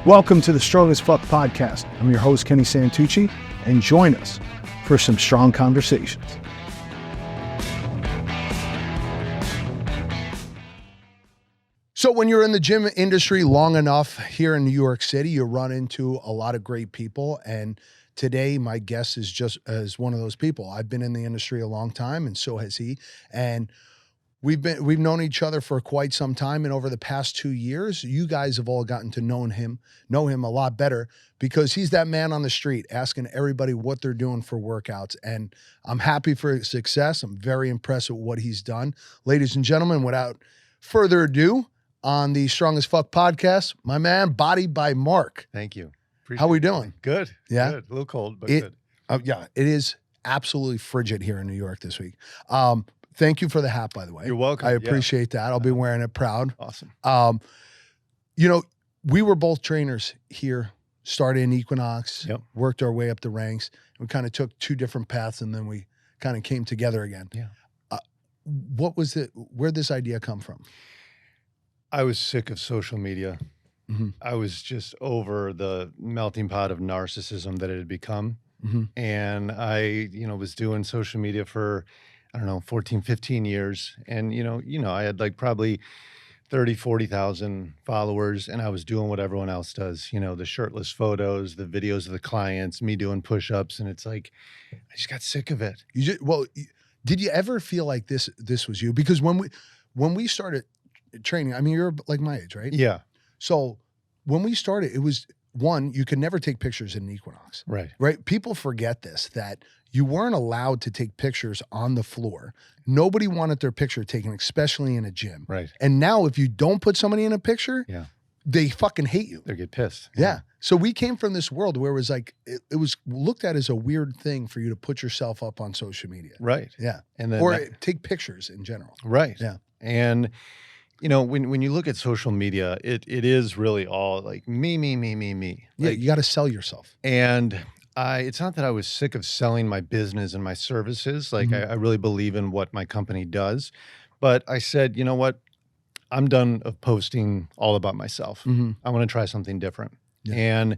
Welcome to the Strong as Fuck podcast. I'm your host, Kenny Santucci, and join us for some strong conversations. So when you're in the gym industry long enough here in New York City, you run into a lot of great people. And today my guest is just as one of those people. I've been in the industry a long time, and so has he. And we've known each other for quite some time, and over the past 2 years, you guys have all gotten to know him a lot better because he's that man on the street asking everybody what they're doing for workouts. And I'm happy for his success. I'm very impressed with what he's done. Ladies and gentlemen, without further ado, on the Strong as Fuck podcast, my man, Body by Mark. Thank you. How we doing? Good. Yeah. Good. A little cold, but good. Yeah, it is absolutely frigid here in New York this week. Thank you for the hat, by the way. You're welcome. I appreciate that. I'll be wearing it proud. Awesome. You know, we were both trainers here, started in Equinox, Yep. worked our way up the ranks. We kind of took two different paths, and then we kind of came together again. Yeah. Where'd this idea come from? I was sick of social media. Mm-hmm. I was just over the melting pot of narcissism that it had become. Mm-hmm. And I, was doing social media for, 14, 15 years. And, I had like probably 30, 40,000 followers, and I was doing what everyone else does, the shirtless photos, the videos of the clients, me doing push-ups. And it's like, I just got sick of it. Did you ever feel like this was you? Because when we started training, I mean, you're like my age, right? Yeah. So when we started, it was one, you could never take pictures in Equinox. Right. People forget this, that you weren't allowed to take pictures on the floor. Nobody wanted their picture taken, especially in a gym. Right. And now if you don't put somebody in a picture, they fucking hate you. They get pissed. Yeah. So we came from this world where it was like, it was looked at as a weird thing for you to put yourself up on social media. Right. Yeah. And then take pictures in general. Right. Yeah. And when you look at social media, it is really all like me. Yeah, Like, you got to sell yourself. And it's not that I was sick of selling my business and my services. Like I really believe in what my company does. But I said, you know what? I'm done of posting all about myself. Mm-hmm. I want to try something different. Yeah. And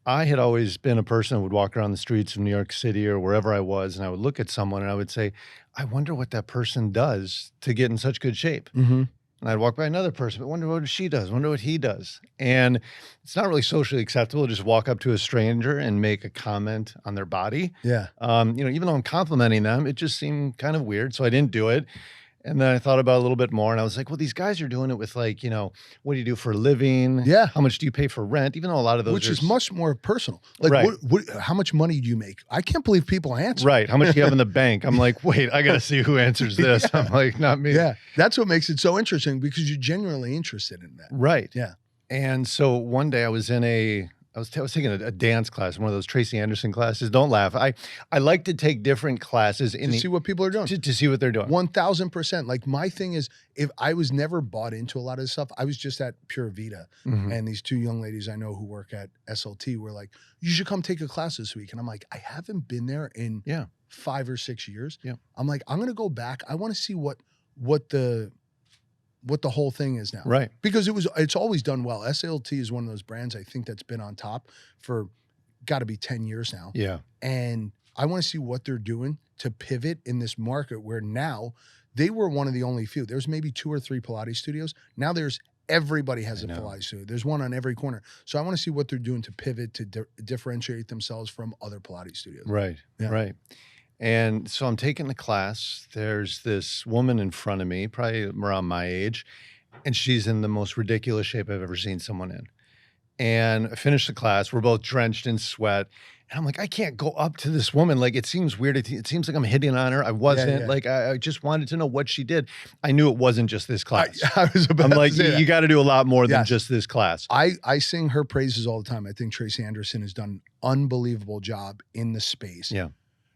I had always been a person who would walk around the streets of New York City or wherever I was, and I would look at someone and I would say, I wonder what that person does to get in such good shape. Mm-hmm. And I'd walk by another person, but wonder what she does, wonder what he does. And it's not really socially acceptable to just walk up to a stranger and make a comment on their body. Yeah. Even though I'm complimenting them, it just seemed kind of weird. So I didn't do it. And then I thought about it a little bit more, and I was like, well, these guys are doing it with like, what do you do for a living? Yeah. How much do you pay for rent? Even though a lot of those Which is much more personal. Like, Right. how much money do you make? I can't believe people answer. Right. How much do you have in the bank? I'm like, wait, I got to see who answers this. Yeah. I'm like, not me. Yeah. That's what makes it so interesting, because you're genuinely interested in that. Right. Yeah. And so one day I was taking a dance class, one of those Tracy Anderson classes. Don't laugh. I like to take different classes To see what people are doing. to see what they're doing. 1000%. Like, my thing is, if I was never bought into a lot of this stuff, I was just at Pure Vita, and these two young ladies I know who work at SLT were like, you should come take a class this week. And I'm like, I haven't been there in 5 or 6 years. Yeah. I'm like, I'm going to go back. I want to see what the whole thing is now. Right. Because it's always done well. SLT is one of those brands I think that's been on top for got to be 10 years now. Yeah. And I want to see what they're doing to pivot in this market where now they were one of the only few. There's maybe 2 or 3 Pilates studios. Now everybody has a Pilates studio. There's one on every corner. So I want to see what they're doing to pivot to differentiate themselves from other Pilates studios. Right. Yeah. Right. And so I'm taking the class. There's this woman in front of me, probably around my age, and she's in the most ridiculous shape I've ever seen someone in. And I finished the class. We're both drenched in sweat. And I'm like, I can't go up to this woman. Like, it seems weird. It seems like I'm hitting on her. I wasn't. Yeah. Like, I just wanted to know what she did. I knew it wasn't just this class. I was about I'm like, to say that. you got to do a lot more than just this class. I sing her praises all the time. I think Tracy Anderson has done an unbelievable job in the space. Yeah.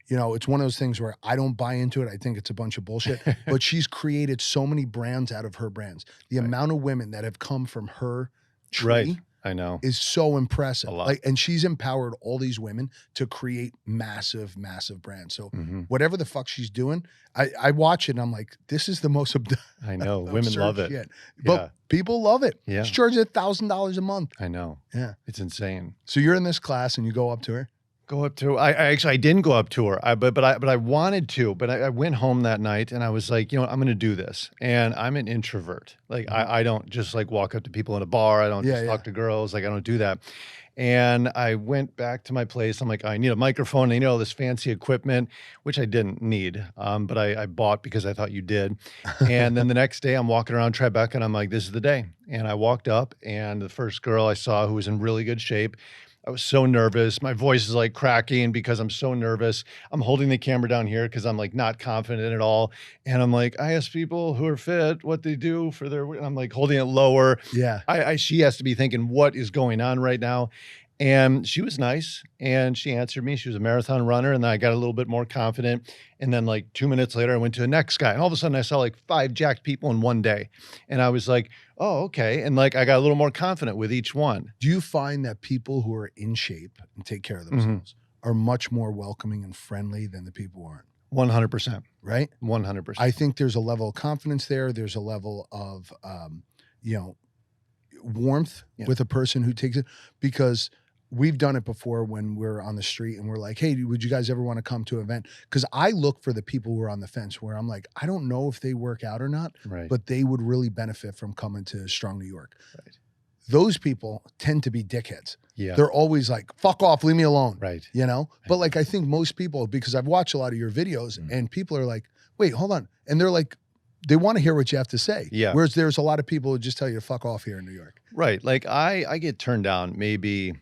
It's one of those things where I don't buy into it. I think it's a bunch of bullshit. But she's created so many brands out of her brands. The amount of women that have come from her tree. Right. I know. is so A impressive. lot. Like, and she's empowered all these women to create massive, massive brands. So Mhm. whatever the fuck she's doing, I watch it and I'm like, this is the most I know. Women absurd love it. shit. But Yeah. people love it. Yeah. She charges $1,000 a month. I know. Yeah. It's insane. So you're in this class and you go up to her. Go up to I actually I didn't go up to her. But I wanted to, but I went home that night and I was like, you know, I'm gonna do this. And I'm an introvert. Like I don't just like walk up to people in a bar. I don't Yeah, just yeah. talk to girls. Like I don't do that. And I went back to my place. I'm like, I need a microphone. I need all this fancy equipment, which I didn't need. But I bought because I thought you did. And then the next day I'm walking around Tribeca and I'm like, this is the day. And I walked up and the first girl I saw who was in really good shape, I was so nervous. My voice is like cracking because I'm so nervous. I'm holding the camera down here because I'm like not confident at all. And I'm like, I ask people who are fit what they do for their, and I'm like holding it lower. Yeah. She has to be thinking, what is going on right now? And she was nice and she answered me. She was a marathon runner. And then I got a little bit more confident. And then like 2 minutes later, I went to the next guy. And all of a sudden I saw like 5 jacked people in one day. And I was like, oh, okay. And like I got a little more confident with each one. Do you find that people who are in shape and take care of themselves are much more welcoming and friendly than the people who aren't? 100%. Right? 100%. I think there's a level of confidence there. There's a level of, you know, warmth with a person who takes it, because we've done it before when we're on the street and we're like, hey, would you guys ever want to come to an event? Because I look for the people who are on the fence where I'm like, I don't know if they work out or not, Right. but they would really benefit from coming to Strong New York. Right. Those people tend to be dickheads. Yeah. They're always like, fuck off, leave me alone. Right. You know? But like, I think most people, because I've watched a lot of your videos and people are like, wait, hold on. And they're like, they want to hear what you have to say. Yeah. Whereas there's a lot of people who just tell you to fuck off here in New York. Right. Like I get turned down maybe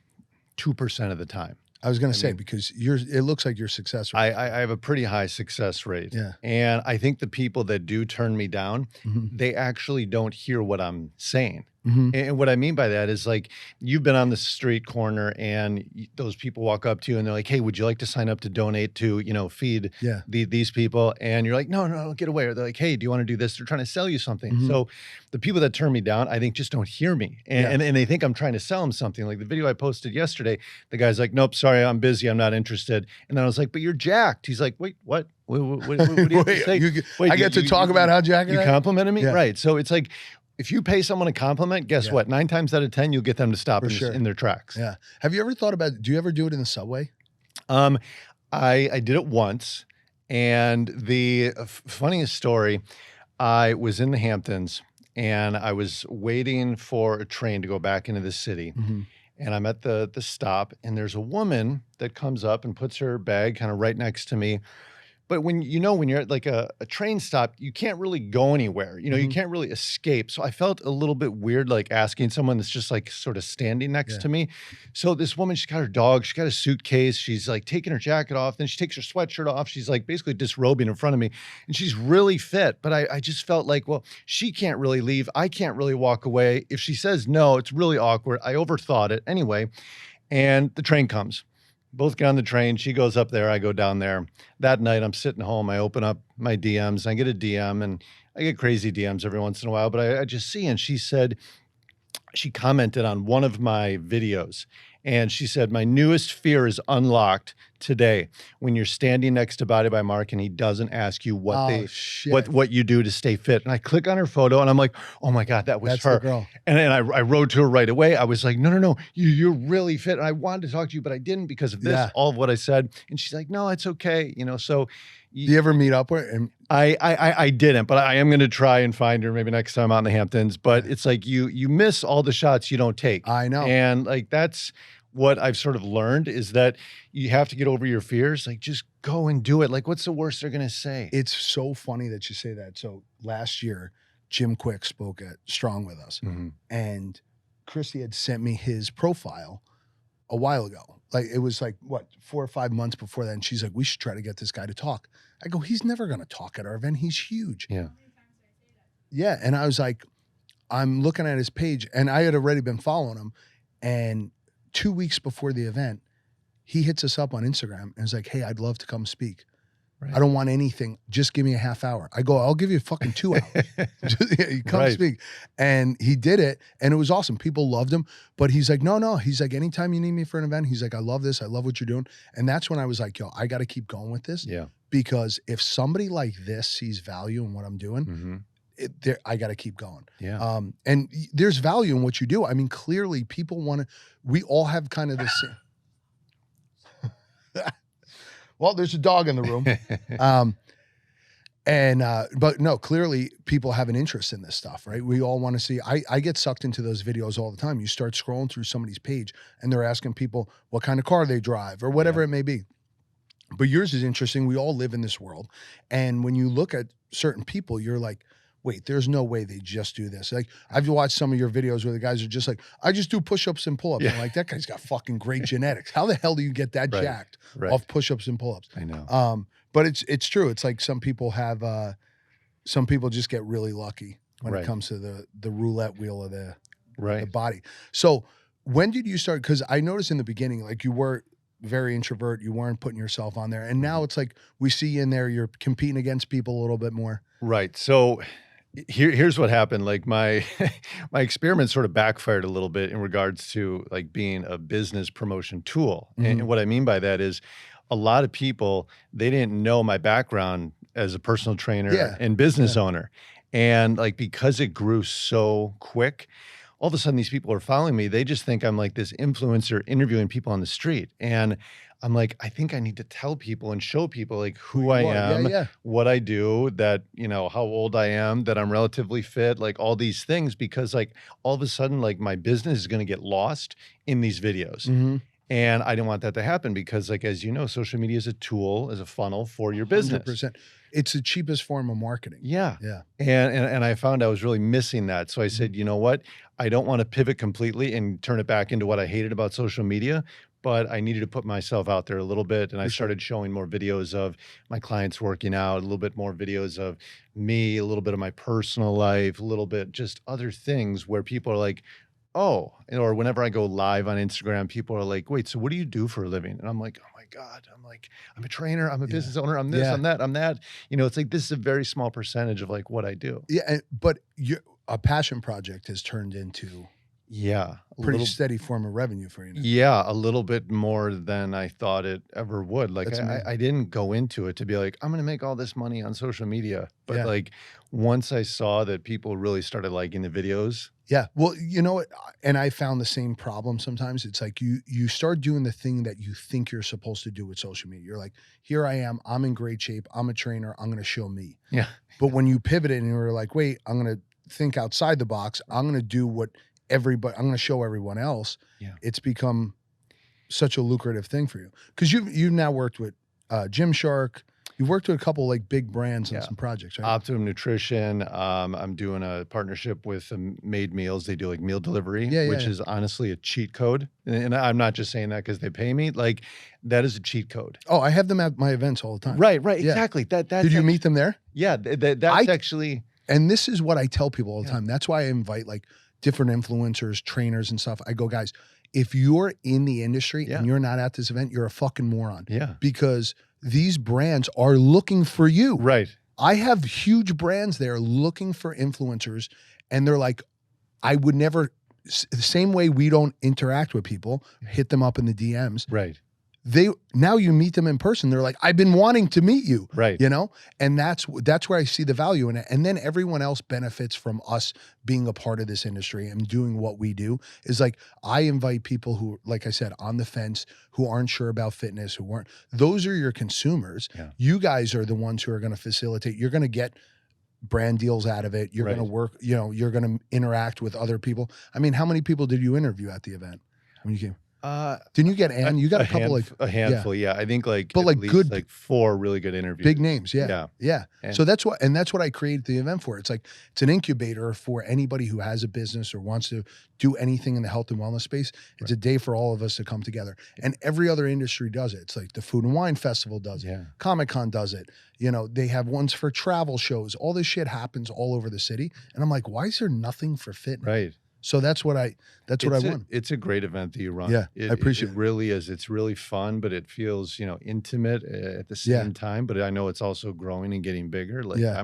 2% of the time. I was going to say, because it looks like your success rate. I have a pretty high success rate. Yeah. And I think the people that do turn me down, they actually don't hear what I'm saying. And what I mean by that is like, you've been on the street corner and those people walk up to you and they're like, hey, would you like to sign up to donate to, you know, feed these people? And you're like, no, get away. Or they're like, hey, do you want to do this? They're trying to sell you something. So the people that turn me down, I think just don't hear me. And they think I'm trying to sell them something. Like the video I posted yesterday, the guy's like, nope, sorry, I'm busy. I'm not interested. And then I was like, but you're jacked. He's like, wait, what? What do you have to say? Wait, I get to talk about how jacked you complimented me? Yeah. Right. So it's like, if you pay someone a compliment, guess what? 9 times out of 10, you'll get them to stop in their tracks. Yeah. Have you ever thought about, do you ever do it in the subway? I did it once. And the funniest story, I was in the Hamptons and I was waiting for a train to go back into the city. And I'm at the stop and there's a woman that comes up and puts her bag kind of right next to me. But when you're at like a train stop, you can't really go anywhere. You know, you can't really escape. So I felt a little bit weird, like asking someone that's just like sort of standing next to me. So this woman, she's got her dog, she's got a suitcase, she's like taking her jacket off, then she takes her sweatshirt off. She's like basically disrobing in front of me and she's really fit. But I just felt like, well, she can't really leave. I can't really walk away. If she says no, it's really awkward. I overthought it anyway. And the train comes. Both get on the train. She goes up there. I go down there. That night, I'm sitting home. I open up my DMs. I get a DM, and I get crazy DMs every once in a while. But I just see, and she said, she commented on one of my videos, and she said, my newest fear is unlocked today when you're standing next to Body by Mark and he doesn't ask you what what you do to stay fit. And I click on her photo and I'm like, oh my God, that's her. The girl. And then I wrote to her right away. I was like, no, you're really fit. And I wanted to talk to you, but I didn't because of this, all of what I said. And she's like, no, it's okay. You know, so. Do you ever meet up with her? I didn't, but I am going to try and find her maybe next time I'm out in the Hamptons. But it's like you miss all the shots you don't take. I know. And like that's what I've sort of learned is that you have to get over your fears. Like just go and do it. Like what's the worst they're going to say? It's so funny that you say that. So last year, Jim Quick spoke at Strong with us and Christy had sent me his profile a while ago. Like it was like what, 4 or 5 months before that. And she's like, we should try to get this guy to talk. I go, he's never going to talk at our event. He's huge. Yeah. Yeah. And I was like, I'm looking at his page and I had already been following him. And 2 weeks before the event, he hits us up on Instagram and is like, hey, I'd love to come speak. I don't want anything. Just give me a half hour. I go, I'll give you fucking 2 hours. You come speak. And he did it. And it was awesome. People loved him. But he's like, no. He's like, anytime you need me for an event, he's like, I love this. I love what you're doing. And that's when I was like, yo, I got to keep going with this. Yeah. Because if somebody like this sees value in what I'm doing, I got to keep going. Yeah. And there's value in what you do. I mean, clearly people want to, we all have kind of this. Well, there's a dog in the room. But no, clearly people have an interest in this stuff, right? We all want to see, I get sucked into those videos all the time. You start scrolling through somebody's page and they're asking people what kind of car they drive or whatever it may be. But yours is interesting. We all live in this world. And when you look at certain people, you're like, wait, there's no way they just do this. Like I've watched some of your videos where the guys are just like, I just do push-ups and pull-ups. I'm like, that guy's got fucking great genetics. How the hell do you get that jacked off push-ups and pull-ups? I know. But it's true. It's like some people just get really lucky when it comes to the roulette wheel of the body. So when did you start? Because I noticed in the beginning, like you were very introvert. You weren't putting yourself on there. And now it's like we see you in there, you're competing against people a little bit more. Right. So here's what happened. Like my experiment sort of backfired a little bit in regards to like being a business promotion tool. And what I mean by that is a lot of people, they didn't know my background as a personal trainer and business owner. And like, because it grew so quick, all of a sudden these people are following me. They just think I'm like this influencer interviewing people on the street. And I'm like, I think I need to tell people and show people like who I am, what I do, that, you know, how old I am, that I'm relatively fit, like all these things, because like all of a sudden, like my business is going to get lost in these videos. And I didn't want that to happen because like, as you know, social media is a tool, is a funnel for your business. 100%. It's the cheapest form of marketing. Yeah. And I found I was really missing that. So I said, you know what? I don't want to pivot completely and turn it back into what I hated about social media, but I needed to put myself out there a little bit. And I started showing more videos of my clients working out, a little bit more videos of me, a little bit of my personal life, a little bit just other things where people are like, oh, or whenever I go live on Instagram, people are like, wait, so what do you do for a living? And I'm like, oh my God, I'm a trainer, I'm a business owner, I'm this, I'm that. You know, it's like, this is a very small percentage of like what I do. Yeah. But a passion project has turned into a pretty steady form of revenue for you now. Yeah, a little bit more than I thought it ever would. Like I didn't go into it to be like, I'm going to make all this money on social media. But like once I saw that people really started liking the videos. Yeah. Well, you know what? And I found the same problem sometimes. It's like you start doing the thing that you think you're supposed to do with social media. You're like, here I am. I'm in great shape. I'm a trainer. I'm going to show me. Yeah. But when you pivoted and you were like, wait, I'm going to think outside the box. I'm going to do what I'm going to show everyone else. Yeah. It's become such a lucrative thing for you. Because you've now worked with Gymshark. You've worked with a couple like big brands on some projects, right? Optimum Nutrition. I'm doing a partnership with Made Meals. They do like meal delivery, which is honestly a cheat code. And I'm not just saying that because they pay me. Like that is a cheat code. Oh, I have them at my events all the time. Right, exactly. Did you meet them there? Yeah, that's actually. And this is what I tell people all the time. That's why I invite like different influencers, trainers and stuff. I go, guys, if you're in the industry and you're not at this event, you're a fucking moron. Yeah. Because these brands are looking for you. Right. I have huge brands there looking for influencers, and they're like, I would never, the same way we don't interact with people, hit them up in the DMs. Right. Now you meet them in person. They're like, I've been wanting to meet you. Right. You know? And that's where I see the value in it. And then everyone else benefits from us being a part of this industry and doing what we do. Is like, I invite people who, like I said, on the fence, who aren't sure about fitness, those are your consumers. Yeah. You guys are the ones who are going to facilitate. You're going to get brand deals out of it. You're going to work, you're going to interact with other people. I mean, how many people did you interview at the event when you came? Didn't you get Ann? You got a couple a handful, yeah. I think like, but like good, like 4 really good interviews, big names, yeah. And so that's what I created the event for. It's like it's an incubator for anybody who has a business or wants to do anything in the health and wellness space. It's a day for all of us to come together, and every other industry does it. It's like the Food and Wine Festival does it, Comic-Con does it. You know, they have ones for travel shows. All this shit happens all over the city, and I'm like, why is there nothing for fitness? Right. So that's what I want. It's a great event that you run. Yeah, I It appreciate it. really is. It's really fun, but it feels, intimate at the Yeah, same time, but I know it's also growing and getting bigger. Like, yeah.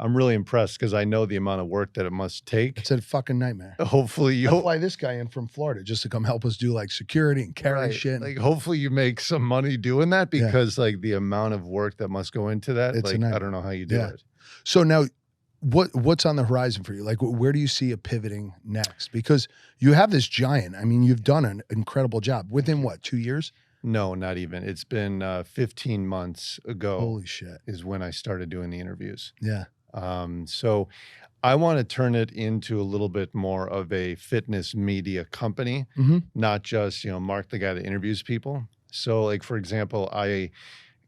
I'm really impressed because I know the amount of work that it must take. It's a fucking nightmare. Hopefully I you'll fly this guy in from Florida just to come help us do like security and carry Right. shit. Like, hopefully you make some money doing that Yeah, because, like, the amount of work that must go into that, it's a like, I nightmare. don't know how you do Yeah. it. So now what's on the horizon for you? Like where do you see it pivoting next? Because you have this giant. I mean, you've done an incredible job Thank within you. what, 2 years? No, not even. It's been 15 months ago Holy shit. is when I started doing the interviews. Yeah. So I want to turn it into a little bit more of a fitness media company, Mhm. not just, Mark the guy that interviews people. So, like, for example, I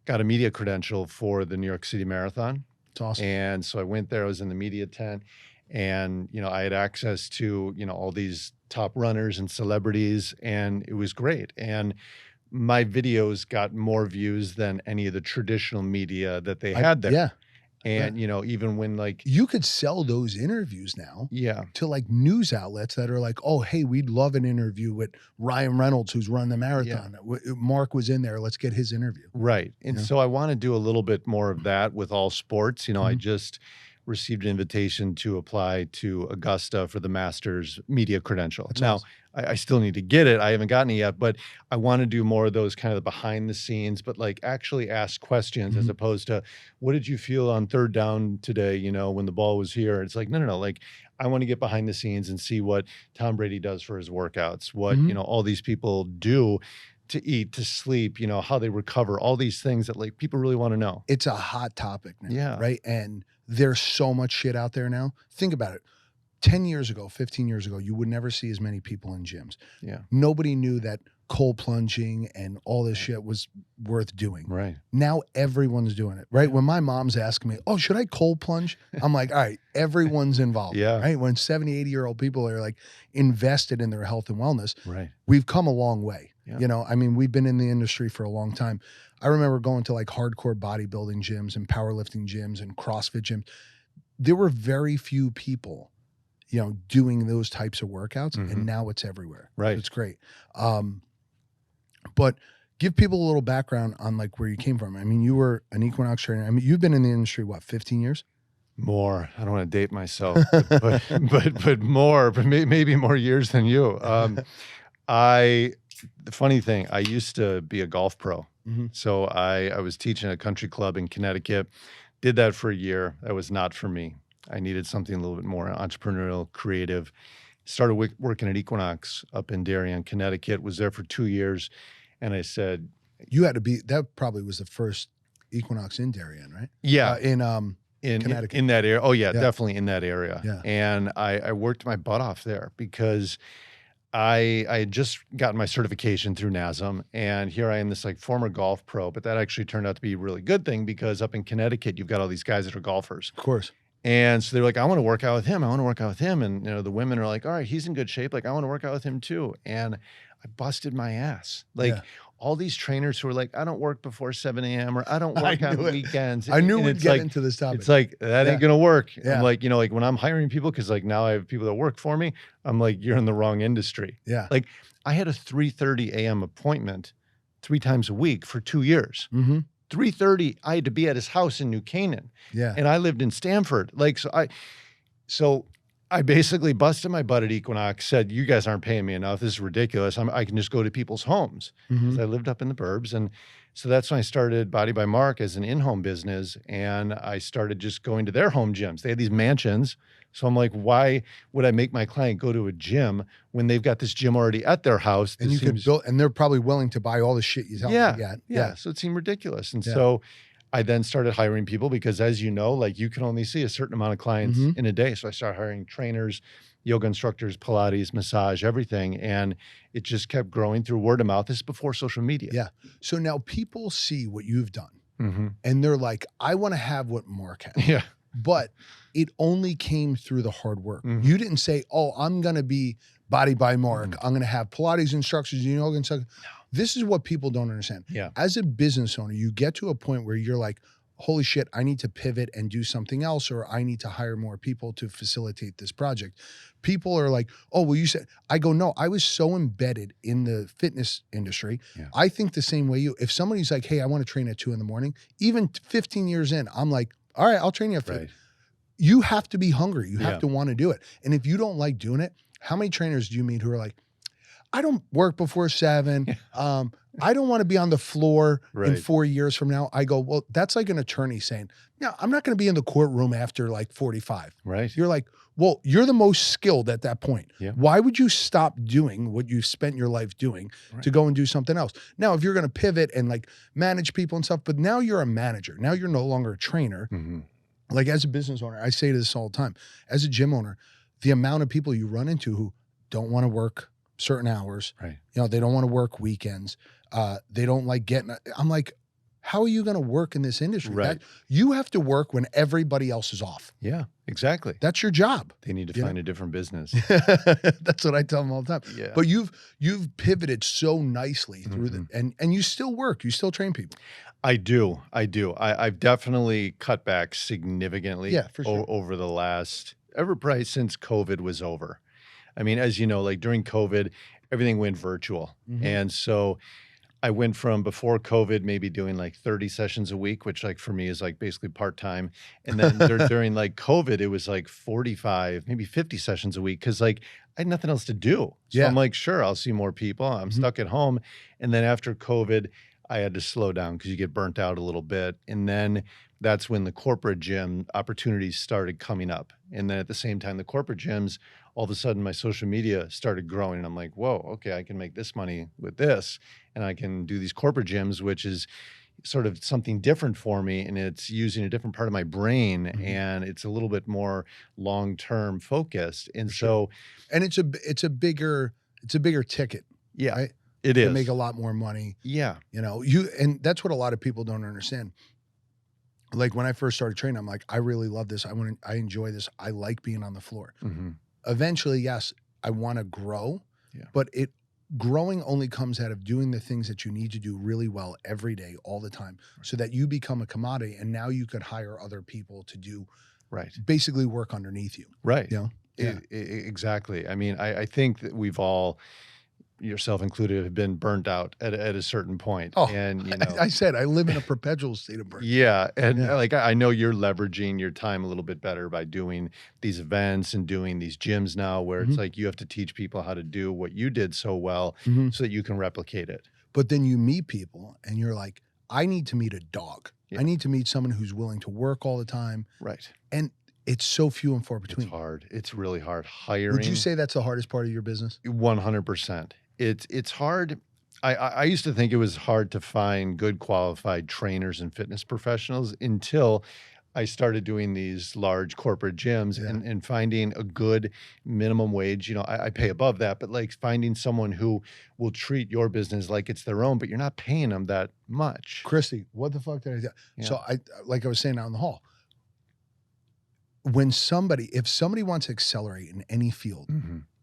got a media credential for the New York City Marathon. It's awesome. And so I went there, I was in the media tent, and, I had access to, all these top runners and celebrities, and it was great. And my videos got more views than any of the traditional media that they had there. Yeah. Yeah. And, even when, like, You could sell those interviews now yeah, to like news outlets that are like, oh, hey, we'd love an interview with Ryan Reynolds, who's run the yeah, marathon. Mark was in there. Let's get his interview. right. And Yeah. so I want to do a little bit more of that with all sports. I Mhm. just received an invitation to apply to Augusta for the Masters media credential. That's Now, awesome. I still need to get it. I haven't gotten it yet, but I want to do more of those kind of the behind the scenes, but like actually ask questions as Mhm. opposed to what did you feel on third down today, when the ball was here? It's like, no, no, no. Like, I want to get behind the scenes and see what Tom Brady does for his workouts, what, Mhm. all these people do to eat, to sleep, how they recover, all these things that like people really want to know. It's a hot topic now, Yeah. right? And there's so much shit out there now. Think about it. 10 years ago, 15 years ago, you would never see as many people in gyms. Yeah. Nobody knew that cold plunging and all this shit was worth doing. Right. Now everyone's doing it, right? When my mom's asking me, oh, should I cold plunge? I'm like, all right, everyone's involved, Yeah. right? When 70, 80-year-old people are like invested in their health and wellness, Right. we've come a long way. Yeah. I mean, we've been in the industry for a long time. I remember going to like hardcore bodybuilding gyms and powerlifting gyms and CrossFit gyms. There were very few people doing those types of workouts, Mhm. and now it's everywhere. Right. It's great. But give people a little background on like where you came from. I mean, you were an Equinox trainer. I mean, you've been in the industry, what, 15 years? More. I don't want to date myself, but more, but maybe more years than you. The funny thing, I used to be a golf pro. Mhm. So I was teaching a country club in Connecticut, did that for a year. That was not for me. I needed something a little bit more entrepreneurial, creative. Started working at Equinox up in Darien, Connecticut, was there for 2 years. And I said, You had to be, that probably was the first Equinox in Darien, right? yeah, In Connecticut. in that area. Oh yeah, Yeah. definitely in that area. Yeah. And I worked my butt off there because I had just gotten my certification through NASM, and here I am, this like former golf pro, but that actually turned out to be a really good thing because up in Connecticut, you've got all these guys that are golfers. Of course. And so they're like, I want to work out with him. I want to work out with him. And, the women are like, all right, he's in good shape. Like, I want to work out with him too. And I busted my ass. Like Yeah. all these trainers who are like, I don't work before 7 a.m. or I don't I work on knew it. weekends. I knew And we'd it's get like, into this topic. it's like, that Yeah. ain't going to work. Yeah. I'm like, like when I'm hiring people, cause like now I have people that work for me, I'm like, you're in the wrong industry. Yeah. Like I had a 3:30 a.m. appointment 3 times a week for 2 years. Mm-hmm. 3:30, I had to be at his house in New Canaan. Yeah. And I lived in Stamford. Like, so I basically busted my butt at Equinox, said, you guys aren't paying me enough. This is ridiculous. I can just go to people's homes. Mhm. 'Cause I lived up in the burbs. And so that's when I started Body by Mark as an in-home business. And I started just going to their home gyms. They had these mansions. So I'm like, why would I make my client go to a gym when they've got this gym already at their house? And that you could seems- build, and they're probably willing to buy all the shit you tell them to get. yeah. So it seemed ridiculous. And Yeah. so I then started hiring people because as you know, like you can only see a certain amount of clients Mhm. in a day. So I started hiring trainers, yoga instructors, Pilates, massage, everything. And it just kept growing through word of mouth. This is before social media. Yeah. So now people see what you've done Mm-hmm. and they're like, I want to have what Mark has. Yeah. But it only came through the hard work. Mhm. You didn't say, oh, I'm going to be Body by Mark. Mm-hmm. I'm going to have Pilates instructors, yoga instructors. This is what people don't understand. Yeah. As a business owner, you get to a point where you're like, holy shit, I need to pivot and do something else, or I need to hire more people to facilitate this project. People are like, oh, well, you said, I go, no, I was so embedded in the fitness industry. Yeah. I think the same way you, if somebody's like, hey, I want to train at 2 a.m, even 15 years in, I'm like, all right, I'll train you at 5. Right. You have to be hungry. You have Yeah. to want to do it. And if you don't like doing it, how many trainers do you meet who are like, I don't work before 7. I don't want to be on the floor in Right. 4 years from now. I go, well, that's like an attorney saying, no, I'm not going to be in the courtroom after like 45. Right. You're like, well, you're the most skilled at that point. Yeah. Why would you stop doing what you spent your life doing Right. to go and do something else? Now, if you're going to pivot and like manage people and stuff, but now you're a manager. Now you're no longer a trainer. Mhm. Like as a business owner, I say this all the time. As a gym owner, the amount of people you run into who don't want to work certain hours, Right. you know, they don't want to work weekends. They don't like getting, I'm like, how are you going to work in this industry? Right. You have to work when everybody else is off. Yeah, exactly. That's your job. They need to You find a different business. That's what I tell them all the time. Yeah. But you've pivoted so nicely through the, and you still work, you still train people. I do. I've definitely cut back significantly Yeah, for sure. over the last, probably since COVID was over. I mean, as you know, like during COVID, everything went virtual. Mhm. And so I went from before COVID, maybe doing like 30 sessions a week, which like for me is like basically part-time. And then during like COVID, it was like 45, maybe 50 sessions a week. Cause like I had nothing else to do. So Yeah. I'm like, sure, I'll see more people. I'm stuck at home. And then after COVID, I had to slow down because you get burnt out a little bit. And then that's when the corporate gym opportunities started coming up. And then at the same time, the corporate gyms, all of a sudden my social media started growing. And I'm like, whoa, okay, I can make this money with this. And I can do these corporate gyms, which is sort of something different for me. And it's using a different part of my brain. And it's a little bit more long-term focused. And so, And it's a bigger ticket. yeah, Right? it To is. make a lot more money. Yeah. You know, and that's what a lot of people don't understand. Like when I first started training, I'm like, I really love this. I enjoy this. I like being on the floor. Mhm. Eventually, yes, I want to grow, Yeah. but growing only comes out of doing the things that you need to do really well every day, all the time, so that you become a commodity. And now you could hire other people to do Right. basically work underneath you. Right. You know? Yeah. Exactly. I mean, I think that we've all, yourself included, have been burnt out at a certain point. Oh, And, you know, I said, I live in a perpetual state of burn. yeah. And Yeah. like, I know you're leveraging your time a little bit better by doing these events and doing these gyms now where it's like you have to teach people how to do what you did so well so that you can replicate it. But then you meet people and you're like, I need to meet a dog. Yeah. I need to meet someone who's willing to work all the time. Right. And it's so few and far It's between. hard. It's really hard. Hiring. Would you say that's the hardest part of your business? 100%. It's hard. I used to think it was hard to find good qualified trainers and fitness professionals until I started doing these large corporate gyms and finding a good minimum wage. You know, I pay above that, but like finding someone who will treat your business like it's their own, but you're not paying them that much. Christy, what the fuck did I do? Yeah. So like I was saying out in the hall, if somebody wants to accelerate in any field,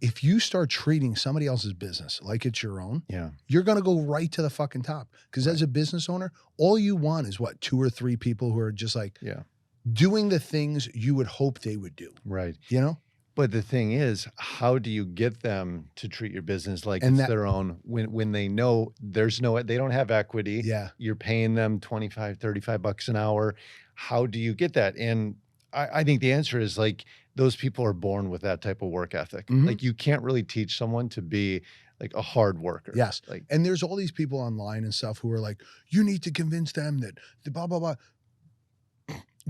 if you start treating somebody else's business like it's your own, Yeah. you're going to go right to the fucking top. Because as a business owner, all you want is what, 2 or 3 people who are just like Yeah. doing the things you would hope they would do, Right. you know? But the thing is, how do you get them to treat your business like And it's that- their own when they know they don't have equity? Yeah. You're paying them 25, 35 bucks an hour. How do you get that? And I think the answer is like those people are born with that type of work ethic. Like you can't really teach someone to be like a hard worker. Yes. Like, And there's all these people online and stuff who are like, you need to convince them that the blah, blah, blah.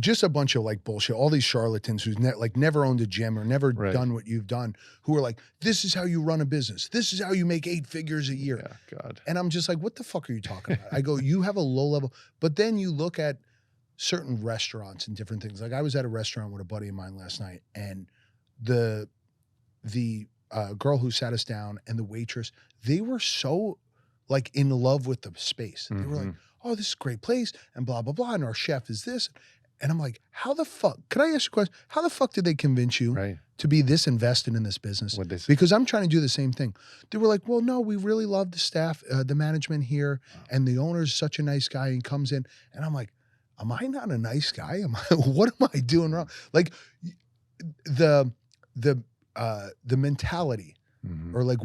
Just a bunch of like bullshit. All these charlatans who's never owned a gym or never Right. done what you've done, who are like, this is how you run a business. This is how you make 8 figures a year. yeah, God. And I'm just like, what the fuck are you talking about? I go, you have a low level. But then you look at certain restaurants and different things. Like I was at a restaurant with a buddy of mine last night, and the girl who sat us down and the waitress, they were so like in love with the space. They were like, oh, this is a great place and blah, blah, blah. And our chef is this. And I'm like, how the fuck, could I ask you a question? How the fuck did they convince you Right. to be this invested in this business? What'd they say? Because I'm trying to do the same thing. They were like, well, no, we really love the staff, the management here, and the owner's such a nice guy and comes in. And I'm like, am I not a nice guy? What am I doing wrong? Like the, the mentality or like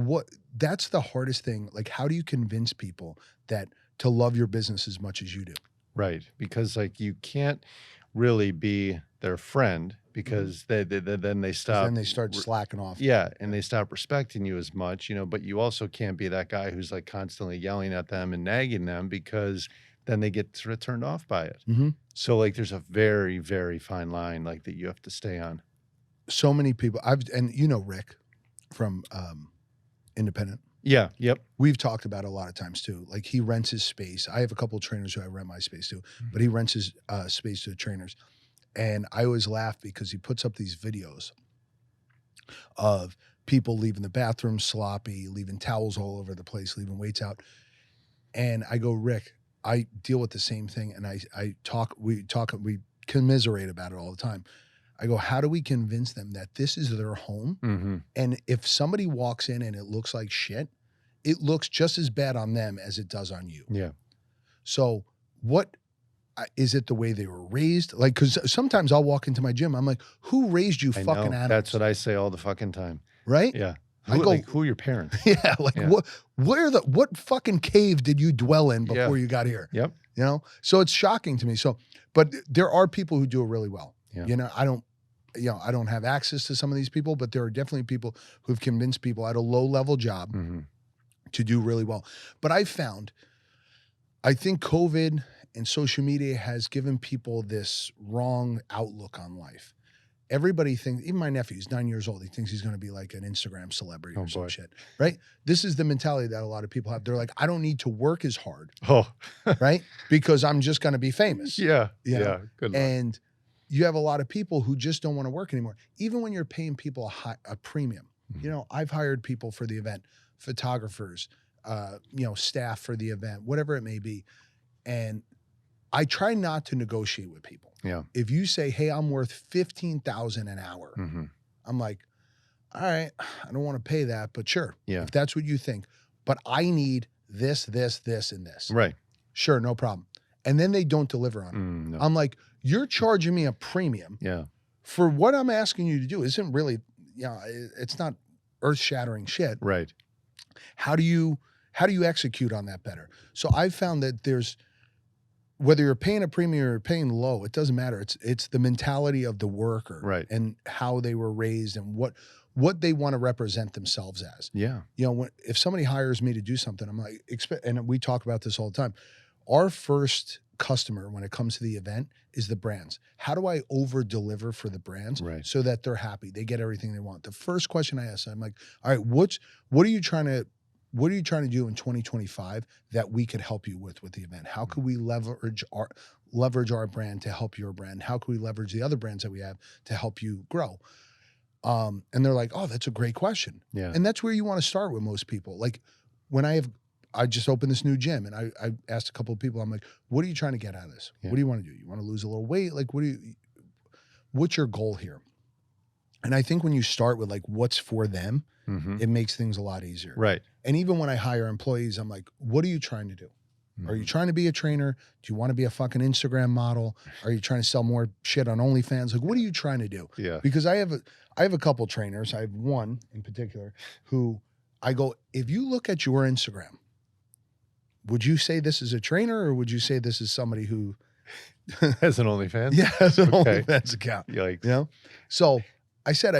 that's the hardest thing. Like, how do you convince people that to love your business as much as you do? Right. Because like you can't really be their friend because then they 'Cause stop. then they start slacking off. Yeah, and they stop respecting you as much, but you also can't be that guy who's like constantly yelling at them and nagging them because then they get sort of turned off by it. So like there's a very, very fine line like that you have to stay on. So many people and Rick from Independent. Yeah, yep. We've talked about it a lot of times too. Like he rents his space. I have a couple of trainers who I rent my space to, but he rents his space to the trainers. And I always laugh because he puts up these videos of people leaving the bathroom sloppy, leaving towels all over the place, leaving weights out. And I go, Rick, I deal with the same thing. And we commiserate about it all the time. I go, how do we convince them that this is their home? And if somebody walks in and it looks like shit, it looks just as bad on them as it does on you. Yeah. So what is it the way they were raised? Like, because sometimes I'll walk into my gym, I'm like, who raised you I fucking know. animals? That's what I say all the fucking time. Right? Yeah. I go, like, who are your parents? Yeah. Like what fucking cave did you dwell in before you got here? Yep. So it's shocking to me. So, but there are people who do it really well. Yeah. I don't have access to some of these people, but there are definitely people who've convinced people at a low level job to do really well. But I think COVID and social media has given people this wrong outlook on life. Everybody thinks, even my nephew, he's 9 years old. He thinks he's going to be like an Instagram celebrity or some shit, right? This is the mentality that a lot of people have. They're like, I don't need to work as hard, right? Because I'm just going to be famous. Yeah. Yeah. Good luck. And you have a lot of people who just don't want to work anymore. Even when you're paying people a premium, I've hired people for the event, photographers, staff for the event, whatever it may be. And I try not to negotiate with people. Yeah. If you say, hey, I'm worth $15,000 an hour, I'm like, all right, I don't want to pay that, but sure. Yeah. If that's what you think, but I need this, this, this, and this. Right. Sure, no problem. And then they don't deliver on it. No. I'm like, you're charging me a premium for what I'm asking you to do. Isn't really, it's not earth-shattering shit. Right. How do you execute on that better? So I've found that whether you're paying a premium or you're paying low, it doesn't matter. It's the mentality of the worker and how they were raised and what they want to represent themselves as. Yeah. If somebody hires me to do something, I'm like, and we talk about this all the time. Our first customer when it comes to the event is the brands. How do I over deliver for the brands so that they're happy? They get everything they want. The first question I ask, I'm like, all right, what are you trying to do in 2025 that we could help you with the event? How could we leverage our brand to help your brand? How could we leverage the other brands that we have to help you grow? And they're like, oh, that's a great question. Yeah. And that's where you want to start with most people. Like when I just opened this new gym and I asked a couple of people, I'm like, what are you trying to get out of this? Yeah. What do you want to do? You want to lose a little weight? Like, what's your goal here? And I think when you start with like, what's for them, it makes things a lot easier. Right. And even when I hire employees, I'm like, what are you trying to do? Are you trying to be a trainer? Do you want to be a fucking Instagram model? Are you trying to sell more shit on OnlyFans? Like, what are you trying to do? Yeah. Because I have a couple trainers. I have one in particular who I go, if you look at your Instagram, would you say this is a trainer or would you say this is somebody who has an OnlyFans? Yeah, has an OnlyFans account. Yikes. So I said,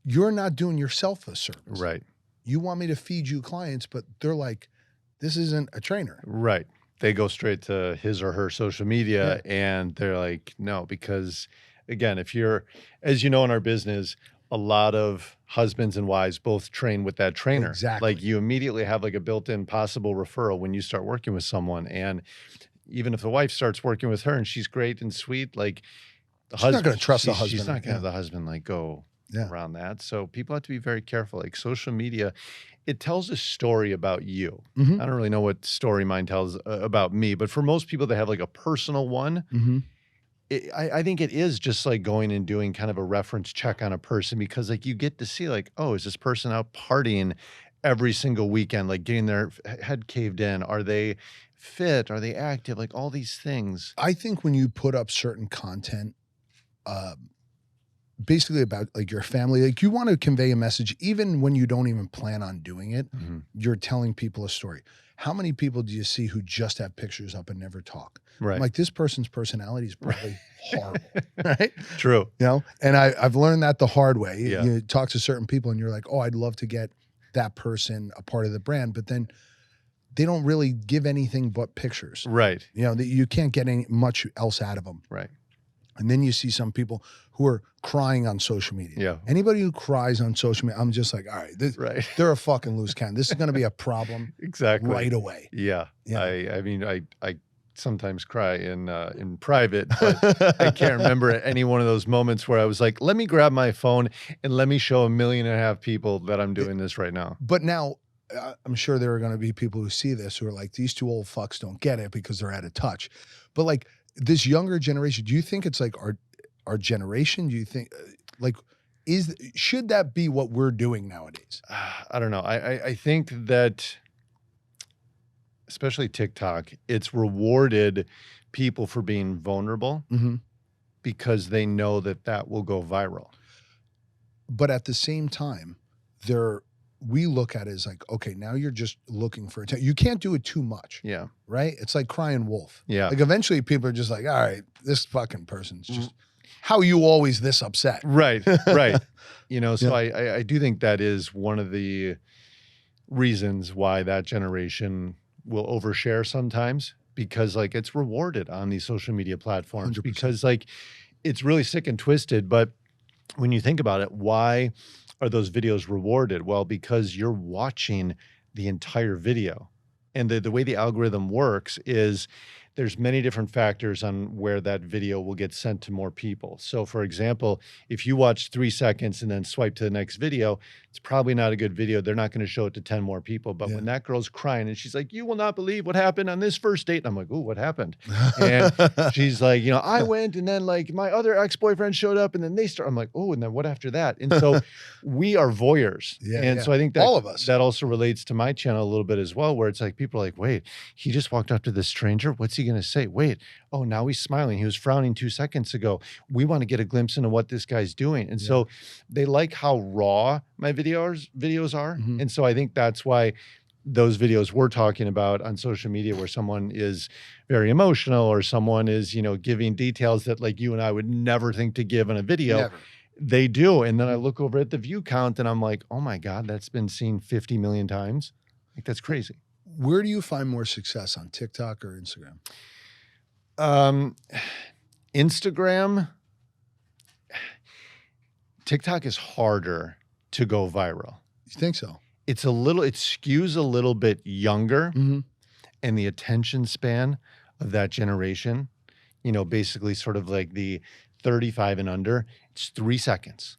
you're not doing yourself a service. Right. You want me to feed you clients, but they're like, this isn't a trainer. Right. They go straight to his or her social media and they're like, no, because again, as you know, in our business, a lot of husbands and wives both train with that trainer. Exactly. Like you immediately have like a built-in possible referral when you start working with someone. And even if the wife starts working with her and she's great and sweet, like she's not going to trust the husband. She's not going to have the husband like go around that. So people have to be very careful. Like social media, it tells a story about you. I don't really know what story mine tells about me, but for most people that have like a personal one, I think it is just like going and doing kind of a reference check on a person because like you get to see like, oh, is this person out partying every single weekend, like getting their head caved in? Are they fit? Are they active? Like all these things. I think when you put up certain content, uh, basically about like your family, like you want to convey a message, even when you don't even plan on doing it, you're telling people a story. How many people do you see who just have pictures up and never talk? Right. I'm like, this person's personality is probably horrible, right? True. You know, and I've learned that the hard way. Yeah. You talk to certain people and you're like, oh, I'd love to get that person a part of the brand, but then they don't really give anything but pictures. Right. You know, you can't get any much else out of them. Right. And then you see some people who are crying on social media. Yeah. Anybody who cries on social media, I'm just like, all right, Right. they're a fucking loose cannon. This is going to be a problem Exactly. right away. Yeah. Yeah. I mean, I sometimes cry in private, but I can't remember any one of those moments where I was like, let me grab my phone and let me show 1.5 million people that I'm doing this right now. But now I'm sure there are going to be people who see this who are like, these two old fucks don't get it because they're out of touch. But like this younger generation, do you think it's like our generation? Do you think like should that be what we're doing nowadays? I don't know. I think that especially TikTok, it's rewarded people for being vulnerable because they know that that will go viral. But at the same time, we look at it as like, okay, now you're just looking for attention. You can't do it too much. Yeah. Right? It's like crying wolf. Yeah. Like eventually people are just like, all right, this fucking person's just, how are you always this upset? Right. Right. You know, so I do think that is one of the reasons why that generation will overshare sometimes, because like it's rewarded on these social media platforms 100%. because like it's really sick and twisted. But when you think about it, why are those videos rewarded? Well, because you're watching the entire video. And the way the algorithm works is there's many different factors on where that video will get sent to more people. So for example, if you watch 3 seconds and then swipe to the next video, it's probably not a good video. They're not going to show it to 10 more people. But when that girl's crying and she's like, you will not believe what happened on this first date. And I'm like, ooh, what happened? And she's like, you know, I went and then like my other ex-boyfriend showed up and then they start, I'm like, oh, and then what after that? And so we are voyeurs. So I think that all of us, that also relates to my channel a little bit as well, where it's like, people are like, wait, he just walked up to this stranger. What's he going to say? Wait, oh, now he's smiling. He was frowning 2 seconds ago. We want to get a glimpse into what this guy's doing. And so they like how raw my videos are. And so I think that's why those videos we're talking about on social media where someone is very emotional or someone is, you know, giving details that like you and I would never think to give in a video. Never. They do. And then I look over at the view count and I'm like, oh my God, that's been seen 50 million times. Like that's crazy. Where do you find more success, on TikTok or Instagram? Instagram. TikTok is harder to go viral. You think so? It skews a little bit younger, and the attention span of that generation, you know, basically sort of like the 35 and under, it's 3 seconds.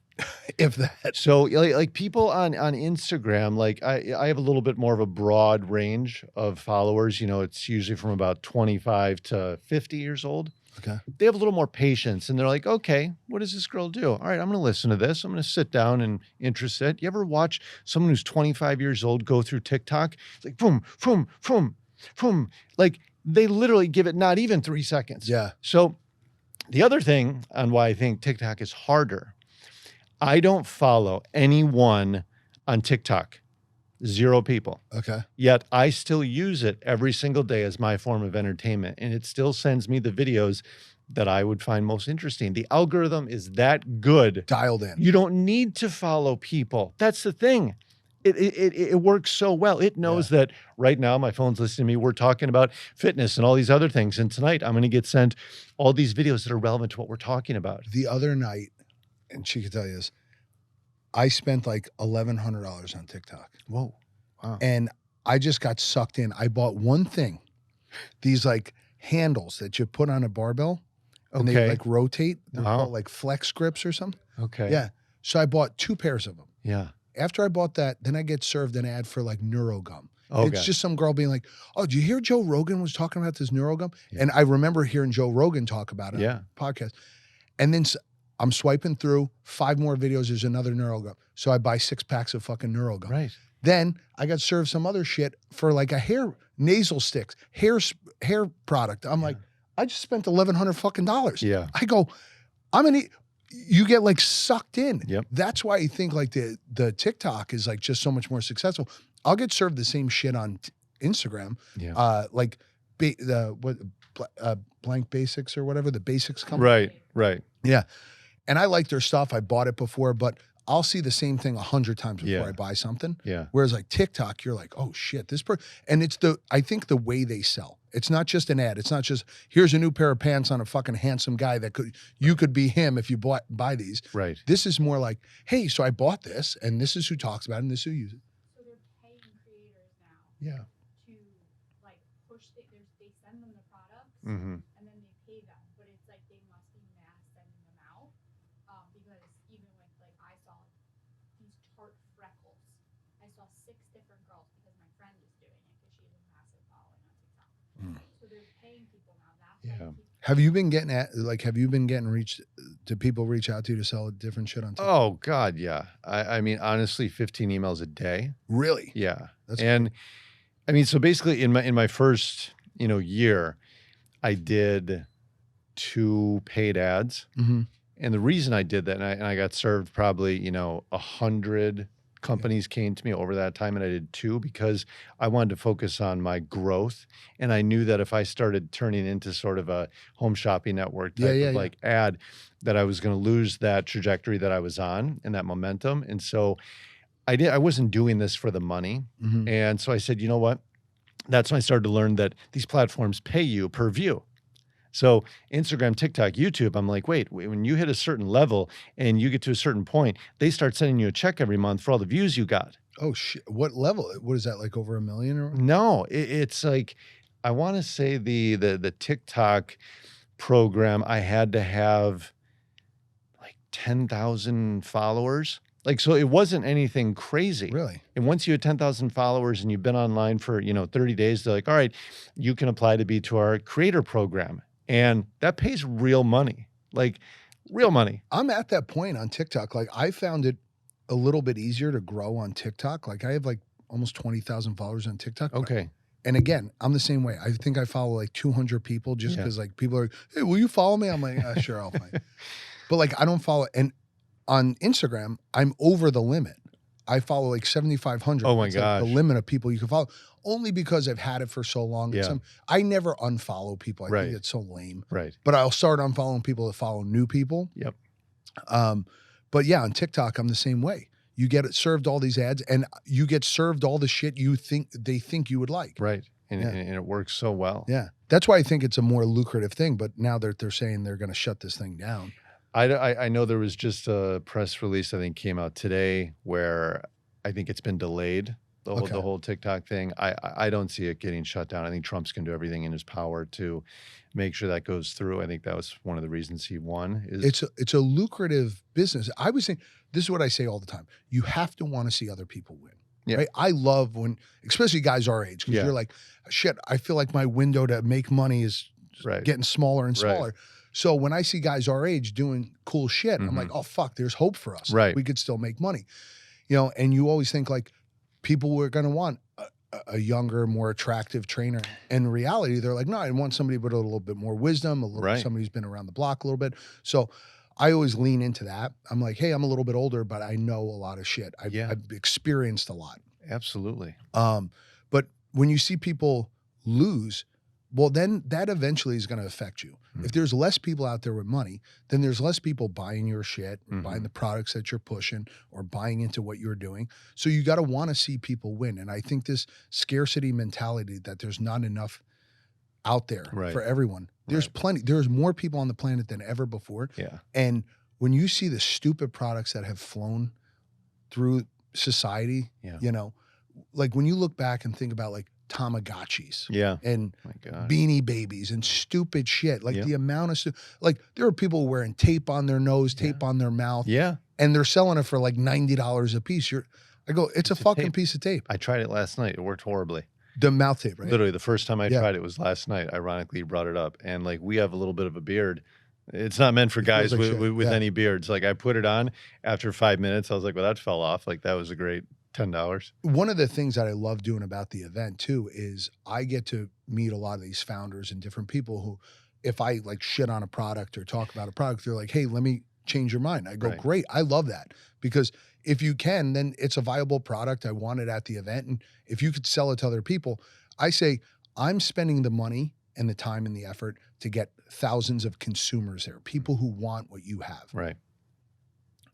If that. So like people on Instagram, like I have a little bit more of a broad range of followers. You know, it's usually from about 25 to 50 years old. Okay. They have a little more patience and they're like, okay, what does this girl do? All right, I'm going to listen to this. I'm going to sit down and interest it. You ever watch someone who's 25 years old go through TikTok? It's like, boom, boom, boom, boom. Like they literally give it not even 3 seconds. Yeah. So the other thing on why I think TikTok is harder, I don't follow anyone on TikTok. 0 people. Okay. Yet I still use it every single day as my form of entertainment. And it still sends me the videos that I would find most interesting. The algorithm is that good. Dialed in. You don't need to follow people. That's the thing. It works so well. It knows that right now my phone's listening to me. We're talking about fitness and all these other things. And tonight I'm going to get sent all these videos that are relevant to what we're talking about. The other night, and she could tell you this, I spent like $1,100 on TikTok. Whoa. Wow. And I just got sucked in. I bought one thing, these like handles that you put on a barbell and they like rotate. They're called like flex grips or something. Okay. Yeah. So I bought 2 pairs of them. Yeah. After I bought that, then I get served an ad for like NeuroGum. Okay. It's just some girl being like, oh, do you hear Joe Rogan was talking about this NeuroGum? Yeah. And I remember hearing Joe Rogan talk about it on the podcast. And then I'm swiping through 5 more videos. There's another NeuroGum. So I buy 6 packs of fucking NeuroGum. Right. Then I got served some other shit for like a hair nasal sticks, hair product. I'm like, I just spent $1,100 fucking dollars. Yeah. I go, you get like sucked in. Yep. That's why I think like the TikTok is like just so much more successful. I'll get served the same shit on Instagram. Yeah. Like Blank Basics or whatever, the basics company. Right. Yeah. And I like their stuff. I bought it before, but I'll see the same thing 100 times before I buy something. Yeah. Whereas like TikTok, you're like, oh shit, and it's I think the way they sell. It's not just an ad. It's not just, here's a new pair of pants on a fucking handsome guy you could be him if you buy these. Right. This is more like, hey, so I bought this and this is who talks about it and this is who uses it. So they're paying creators now. Yeah. To like push they send them the products. Mm-hmm. And then they pay them, but it's like they must be mass sending them out, because even with like I saw these tart freckles, I saw 6 different girls because my friend is doing it because she has a massive following on TikTok. So they're paying people now. That's Have you been getting reached? Do people reach out to you to sell different shit on TikTok? Oh God, yeah. I mean, honestly, 15 emails a day. Really? Yeah. That's and cool. I mean, so basically in my first, year, I did 2 paid ads. Mm-hmm. And the reason I did that, and I got served probably, 100 companies came to me over that time, and I did 2 because I wanted to focus on my growth. And I knew that if I started turning into sort of a home shopping network type of like ad, that I was going to lose that trajectory that I was on and that momentum. And so I wasn't doing this for the money. Mm-hmm. And so I said, you know what? That's when I started to learn that these platforms pay you per view. So Instagram, TikTok, YouTube, I'm like, wait, when you hit a certain level and you get to a certain point, they start sending you a check every month for all the views you got. Oh shit! What level? What is that, like over 1 million or? No, it's like, I want to say the TikTok program, I had to have like 10,000 followers. Like, so it wasn't anything crazy. Really? And once you had 10,000 followers and you've been online for, 30 days, they're like, all right, you can apply to be to our creator program. And that pays real money, like real money. I'm at that point on TikTok. Like I found it a little bit easier to grow on TikTok. Like I have like almost 20,000 followers on TikTok. Okay. And again, I'm the same way. I think I follow like 200 people just because like people are, hey, will you follow me? I'm like, sure, I'll find. But like I don't follow. And on Instagram, I'm over the limit. I follow like 7,500. Oh my It's gosh. like the limit of people you can follow, only because I've had it for so long. Yeah. I never unfollow people. I Right. think it's so lame. Right. But I'll start unfollowing people that follow new people. Yep. But yeah, on TikTok, I'm the same way. You get served all these ads and you get served all the shit they think you would like. Right. And it works so well. Yeah. That's why I think it's a more lucrative thing. But now they're saying they're going to shut this thing down. I know there was just a press release, I think came out today, where I think it's been delayed, the whole TikTok thing. I don't see it getting shut down. I think Trump's going to do everything in his power to make sure that goes through. I think that was one of the reasons he won. It's a lucrative business. I was saying, this is what I say all the time. You have to want to see other people win. Yeah. Right? I love when, especially guys our age, because you're like, shit, I feel like my window to make money is getting smaller and smaller. Right. So when I see guys our age doing cool shit, I'm like, oh, fuck, there's hope for us. Right. We could still make money. And you always think like people were going to want a younger, more attractive trainer. In reality, they're like, no, I want somebody with a little bit more wisdom, somebody who's been around the block a little bit. So I always lean into that. I'm like, hey, I'm a little bit older, but I know a lot of shit. I've experienced a lot. Absolutely. But when you see people lose, well, then that eventually is going to affect you. Mm-hmm. If there's less people out there with money, then there's less people buying your shit, buying the products that you're pushing, or buying into what you're doing. So you got to want to see people win. And I think this scarcity mentality that there's not enough out there for everyone. There's plenty. There's more people on the planet than ever before. Yeah. And when you see the stupid products that have flown through society, like when you look back and think about like Tamagotchis and Beanie Babies and stupid shit, like the amount of like there are people wearing tape on their nose, tape on their mouth, and they're selling it for like $90 a piece. I go, it's a fucking tape. Piece of tape. I tried it last night. It worked horribly. The mouth tape, right? Literally, the first time I tried it was last night. Ironically, you brought it up, and like we have a little bit of a beard. It's not meant for guys with any beards. Like I put it on after 5 minutes. I was like, well, that fell off. Like that was a great $10. One of the things that I love doing about the event too is I get to meet a lot of these founders and different people who, if I like shit on a product or talk about a product, they're like, hey, let me change your mind. I go, Right. great. I love that, because if you can, then it's a viable product. I want it at the event. And if you could sell it to other people, I say, I'm spending the money and the time and the effort to get thousands of consumers there, people who want what you have. Right.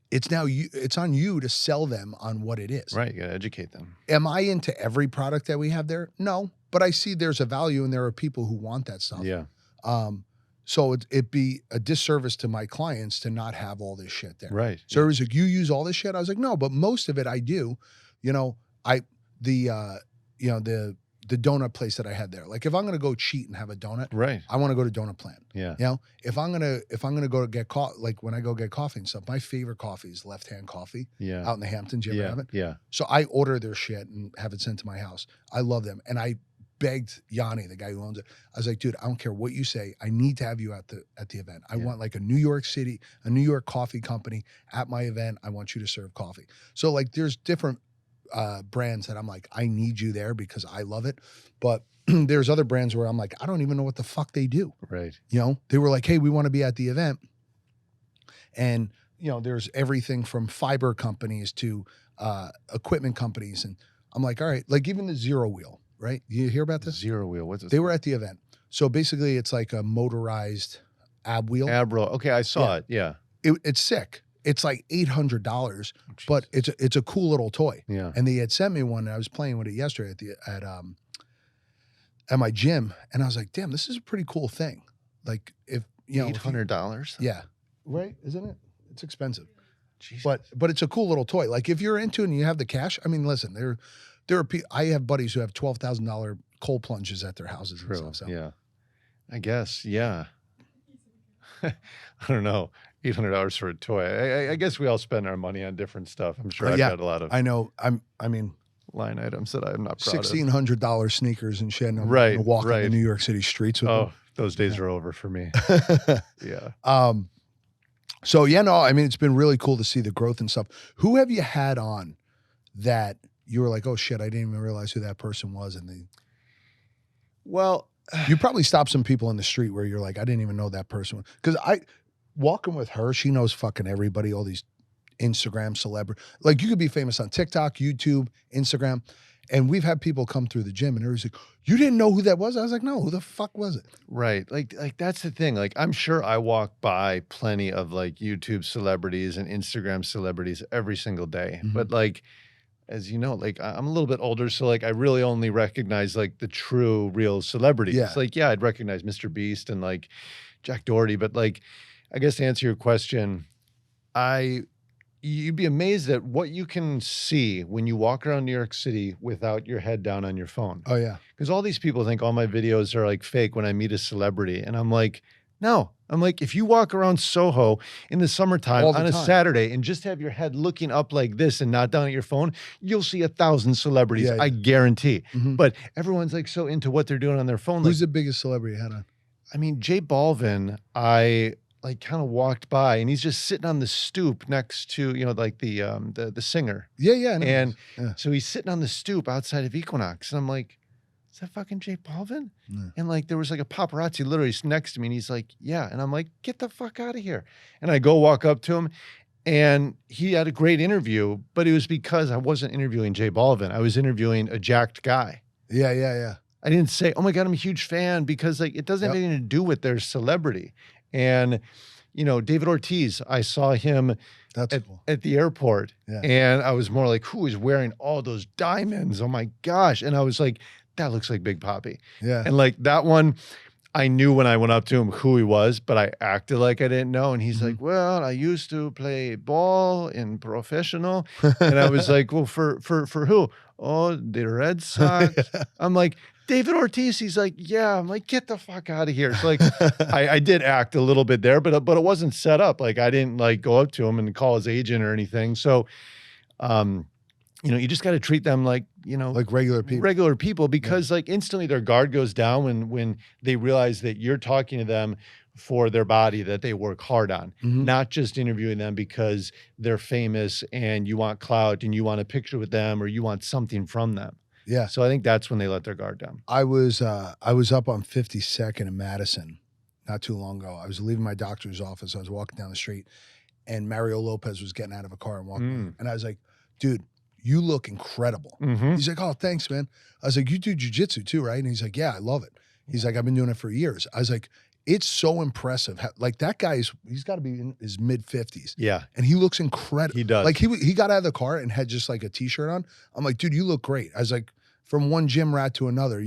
It's now it's on you to sell them on what it is. Right. You got to educate them. Am I into every product that we have there? No, but I see there's a value and there are people who want that stuff. Yeah. So it'd be a disservice to my clients to not have all this shit there. Right. So it was like, you use all this shit? I was like, no, but most of it I do. You know, the donut place that I had there. Like if I'm gonna go cheat and have a donut, Right. I want to go to Donut Plant. Yeah. You know, if I'm gonna go to get like when I go get coffee and stuff, my favorite coffee is Left Hand Coffee Yeah. out in the Hamptons. You ever have it? Yeah. So I order their shit and have it sent to my house. I love them. And I begged Yanni, the guy who owns it. I was like, dude, I don't care what you say. I need to have you at the event. I want like a New York coffee company at my event. I want you to serve coffee. So like there's different brands that I'm like, I need you there because I love it. But there's other brands where I'm like, I don't even know what the fuck they do. Right. You know, they were like, hey, we want to be at the event. And, you know, there's everything from fiber companies to equipment companies. And I'm like, all right, like even the Zero Wheel, right? You hear about this? Zero Wheel. What's this? They were at the event. So basically it's like a motorized ab wheel. Abro. Okay. I saw it. Yeah. It's sick. It's like $800, but it's a cool little toy. Yeah. And they had sent me one and I was playing with it yesterday at my gym. And I was like, damn, this is a pretty cool thing. Like if, you know, $800. yeah. Right. Isn't it? It's expensive. Jesus. But it's a cool little toy. Like if you're into it and you have the cash, I mean, listen, there are I have buddies who have $12,000 cold plunges at their houses and stuff. So. Yeah. I guess. Yeah. I don't know. $800 for a toy. I guess we all spend our money on different stuff. I'm sure I've got a lot of I know. I mean, line items that I'm not proud of. $1,600 sneakers and shit. And I'm Right, gonna walk right. in the New York City streets with Oh, those days are over for me. them. Yeah. So yeah, no, I mean, it's been really cool to see the growth and stuff. Who have you had on that you were like, oh shit, I didn't even realize who that person was? And Well, you probably stopped some people in the street where you're like, I didn't even know that person. Because walking with her, she knows fucking everybody, all these Instagram celebrity. Like you could be famous on TikTok, YouTube, Instagram. And we've had people come through the gym and everybody's like, you didn't know who that was? I was like, no, who the fuck was it? right. Like that's the thing. Like I'm sure I walk by plenty of like YouTube celebrities and Instagram celebrities every single day. Mhm. But like, as you know, like I'm a little bit older. So like I really only recognize like the true real celebrities. Yeah. Like, yeah, I'd recognize Mr. Beast and like Jack Doherty. But like, I guess to answer your question, you'd be amazed at what you can see when you walk around New York City without your head down on your phone. Oh yeah. Because all these people think all my videos are like fake when I meet a celebrity. And I'm like, no. I'm like, if you walk around Soho in the summertime All the on a time. Saturday and just have your head looking up like this and not down at your phone, you'll see 1,000 celebrities, Yeah, I guarantee. Mhm. But everyone's like so into what they're doing on their phone. Who's Like, the biggest celebrity you had on? I mean, J Balvin, I like kind of walked by and he's just sitting on the stoop next to, you know, like the singer. Yeah, yeah. I know. And Yeah. so he's sitting on the stoop outside of Equinox. And I'm like, is that fucking J Balvin? Yeah. And like, there was like a paparazzi literally next to me and he's like, yeah. And I'm like, get the fuck out of here. And I go walk up to him and he had a great interview, but it was because I wasn't interviewing J Balvin. I was interviewing a jacked guy. Yeah, yeah, yeah. I didn't say, oh my God, I'm a huge fan, because like, it doesn't have Yep. anything to do with their celebrity. And, you know, David Ortiz, I saw him That's cool. at the airport Yeah. and I was more like, who is wearing all those diamonds? Oh my gosh. And I was like, that looks like Big Papi. Yeah. And like that one, I knew when I went up to him who he was, but I acted like I didn't know. And he's like, well, I used to play ball in professional. And I was like, well, for who? Oh, the Red Sox. I'm like, David Ortiz. He's like, yeah. I'm like, get the fuck out of here. So like, I did act a little bit there, but it wasn't set up. Like I didn't like go up to him and call his agent or anything. So, you know, you just got to treat them like, you know, Like regular people. because like instantly their guard goes down when they realize that you're talking to them for their body that they work hard on, Mhm. not just interviewing them because they're famous and you want clout and you want a picture with them or you want something from them. Yeah. So I think that's when they let their guard down. I was up on 52nd in Madison not too long ago. I was leaving my doctor's office. I was walking down the street and Mario Lopez was getting out of a car and walking in. And I was like, dude, you look incredible. He's like, oh, thanks, man. I was like, you do jujitsu too, right? And he's like, yeah, I love it. He's like, I've been doing it for years. I was like, it's so impressive. Like that guy he's got to be in his mid 50s. Yeah. And he looks incredible. He does. Like he got out of the car and had just like a t-shirt on. I'm like, dude, you look great. I was like, from one gym rat to another,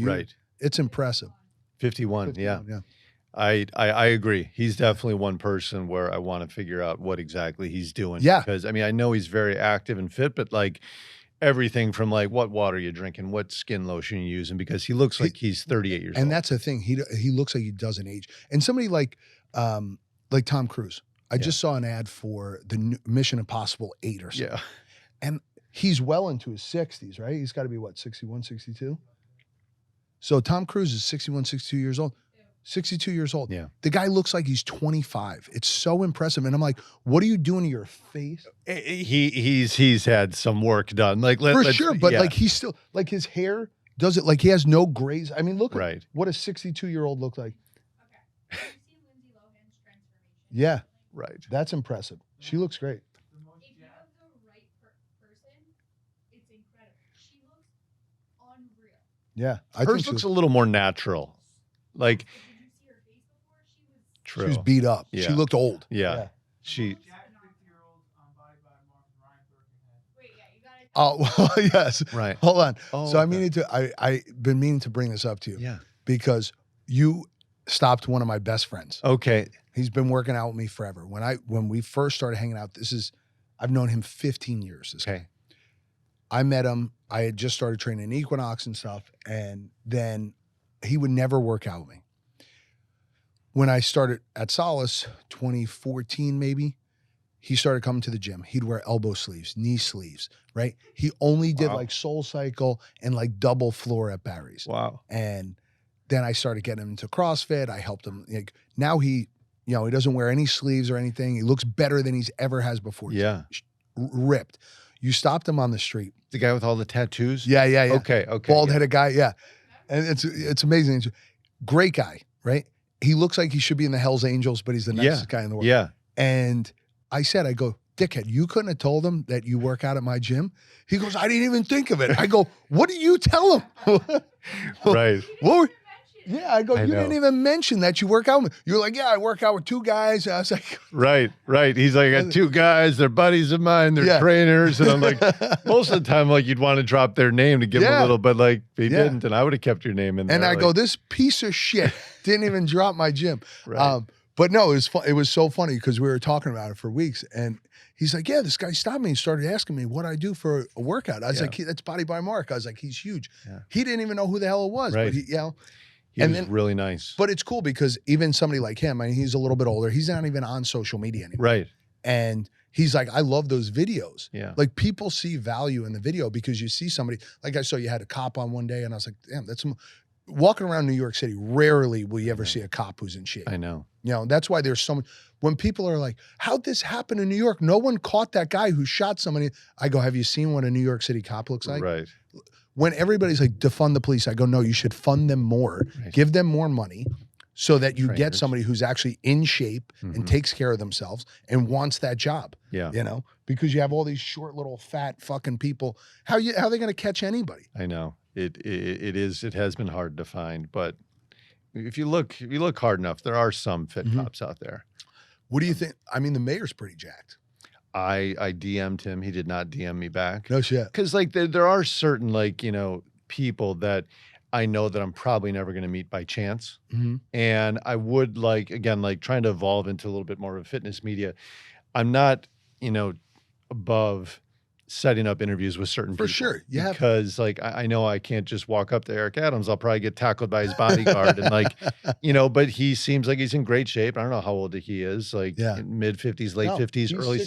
it's impressive. 51, 51, yeah. I agree. He's definitely one person where I want to figure out what exactly he's doing. Yeah. Because I mean, I know he's very active and fit, but like everything from like what water you're drinking, what skin lotion you're using, because he looks like he's 38 years old. And that's the thing. He looks like he doesn't age. And somebody like Tom Cruise. I just saw an ad for the new Mission Impossible 8 or something. Yeah. And he's well into his 60s, right? He's got to be what, 61, 62? So Tom Cruise is 61, 62 years old. 62 years old. Yeah. The guy looks like he's 25. It's so impressive. And I'm like, what are you doing to your face? He's had some work done. Like For sure, but like he's still like his hair does it like he has no grays. I mean, look at what a 62-year-old looks like. Okay. Have you seen Lindsay Lohan's transformation? Yeah. Right. That's impressive. She looks great. If you have the right person, it's incredible. She looks unreal. Yeah. Hers looks a little more natural. Like, Did you see her face before? She was true. She was beat up. Yeah. She looked old. Yeah. She. Wait, yeah, you gotta. Oh, well, yes. Right. Hold on. Oh, so okay. I've been meaning to bring this up to you. Yeah. Because you stopped one of my best friends. Okay. He's been working out with me forever. When we first started hanging out, I've known him 15 years. This guy. I met him. I had just started training Equinox and stuff. And then he would never work out with me. When I started at Solace, 2014 maybe, he started coming to the gym. He'd wear elbow sleeves, knee sleeves, right? He only did like Soul Cycle and like double floor at Barry's. Wow. And then I started getting him into CrossFit. I helped him. Like, now he doesn't wear any sleeves or anything. He looks better than he's ever has before. Yeah. Ripped. You stopped him on the street. The guy with all the tattoos? Yeah. Okay. Bald-headed guy, yeah. And it's amazing. Great guy, right? He looks like he should be in the Hells Angels, but he's the nicest guy in the world. Yeah. And I go, dickhead, you couldn't have told him that you work out at my gym? He goes, I didn't even think of it. I go, what do you tell him? Right. Yeah, I go, you didn't even mention that you work out with me. You're like, yeah, I work out with two guys. And I was like, right. He's like, I got two guys, they're buddies of mine, they're trainers. And I'm like, most of the time, like, you'd want to drop their name to give them a little, but like, he didn't, and I would have kept your name in there. And I like, go, this piece of shit didn't even drop my gym. Right. But no, it was so funny because we were talking about it for weeks. And he's like, yeah, this guy stopped me and started asking me what I do for a workout. I was like, that's Body by Mark. I was like, he's huge. Yeah. He didn't even know who the hell it was. Right. But he was really nice. But it's cool because even somebody like him, I mean, he's a little bit older. He's not even on social media anymore. Right. And he's like, I love those videos. Yeah. Like, people see value in the video because you see somebody, like I saw you had a cop on one day and I was like, damn, walking around New York City, rarely will you ever see a cop who's in shape. I know. That's why there's so much, when people are like, how'd this happen in New York? No one caught that guy who shot somebody. I go, have you seen what a New York City cop looks like? Right. When everybody's like, defund the police, I go, no, you should fund them more, give them more money so that you get somebody who's actually in shape and takes care of themselves and wants that job. Yeah. Because you have all these short little fat fucking people. How are they going to catch anybody? I know. It has been hard to find, but if you look hard enough, there are some fit cops out there. What do you think? I mean, the mayor's pretty jacked. I DM'd him. He did not DM me back. No shit. Because like there are certain like, people that I know that I'm probably never going to meet by chance. And I would like, again, like trying to evolve into a little bit more of a fitness media. I'm not, above setting up interviews with certain people. For sure. Yeah. Because like, I know I can't just walk up to Eric Adams. I'll probably get tackled by his bodyguard and like, but he seems like he's in great shape. I don't know how old he is, like mid 50s, late 50s, early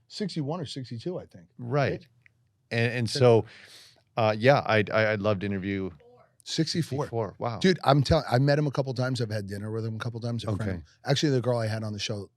61 or 62, I think. Right. And so, I'd love to interview 64. 64. Wow. Dude, I'm telling. I met him a couple times. I've had dinner with him a couple times. A friend of Okay. him. Actually, the girl I had on the show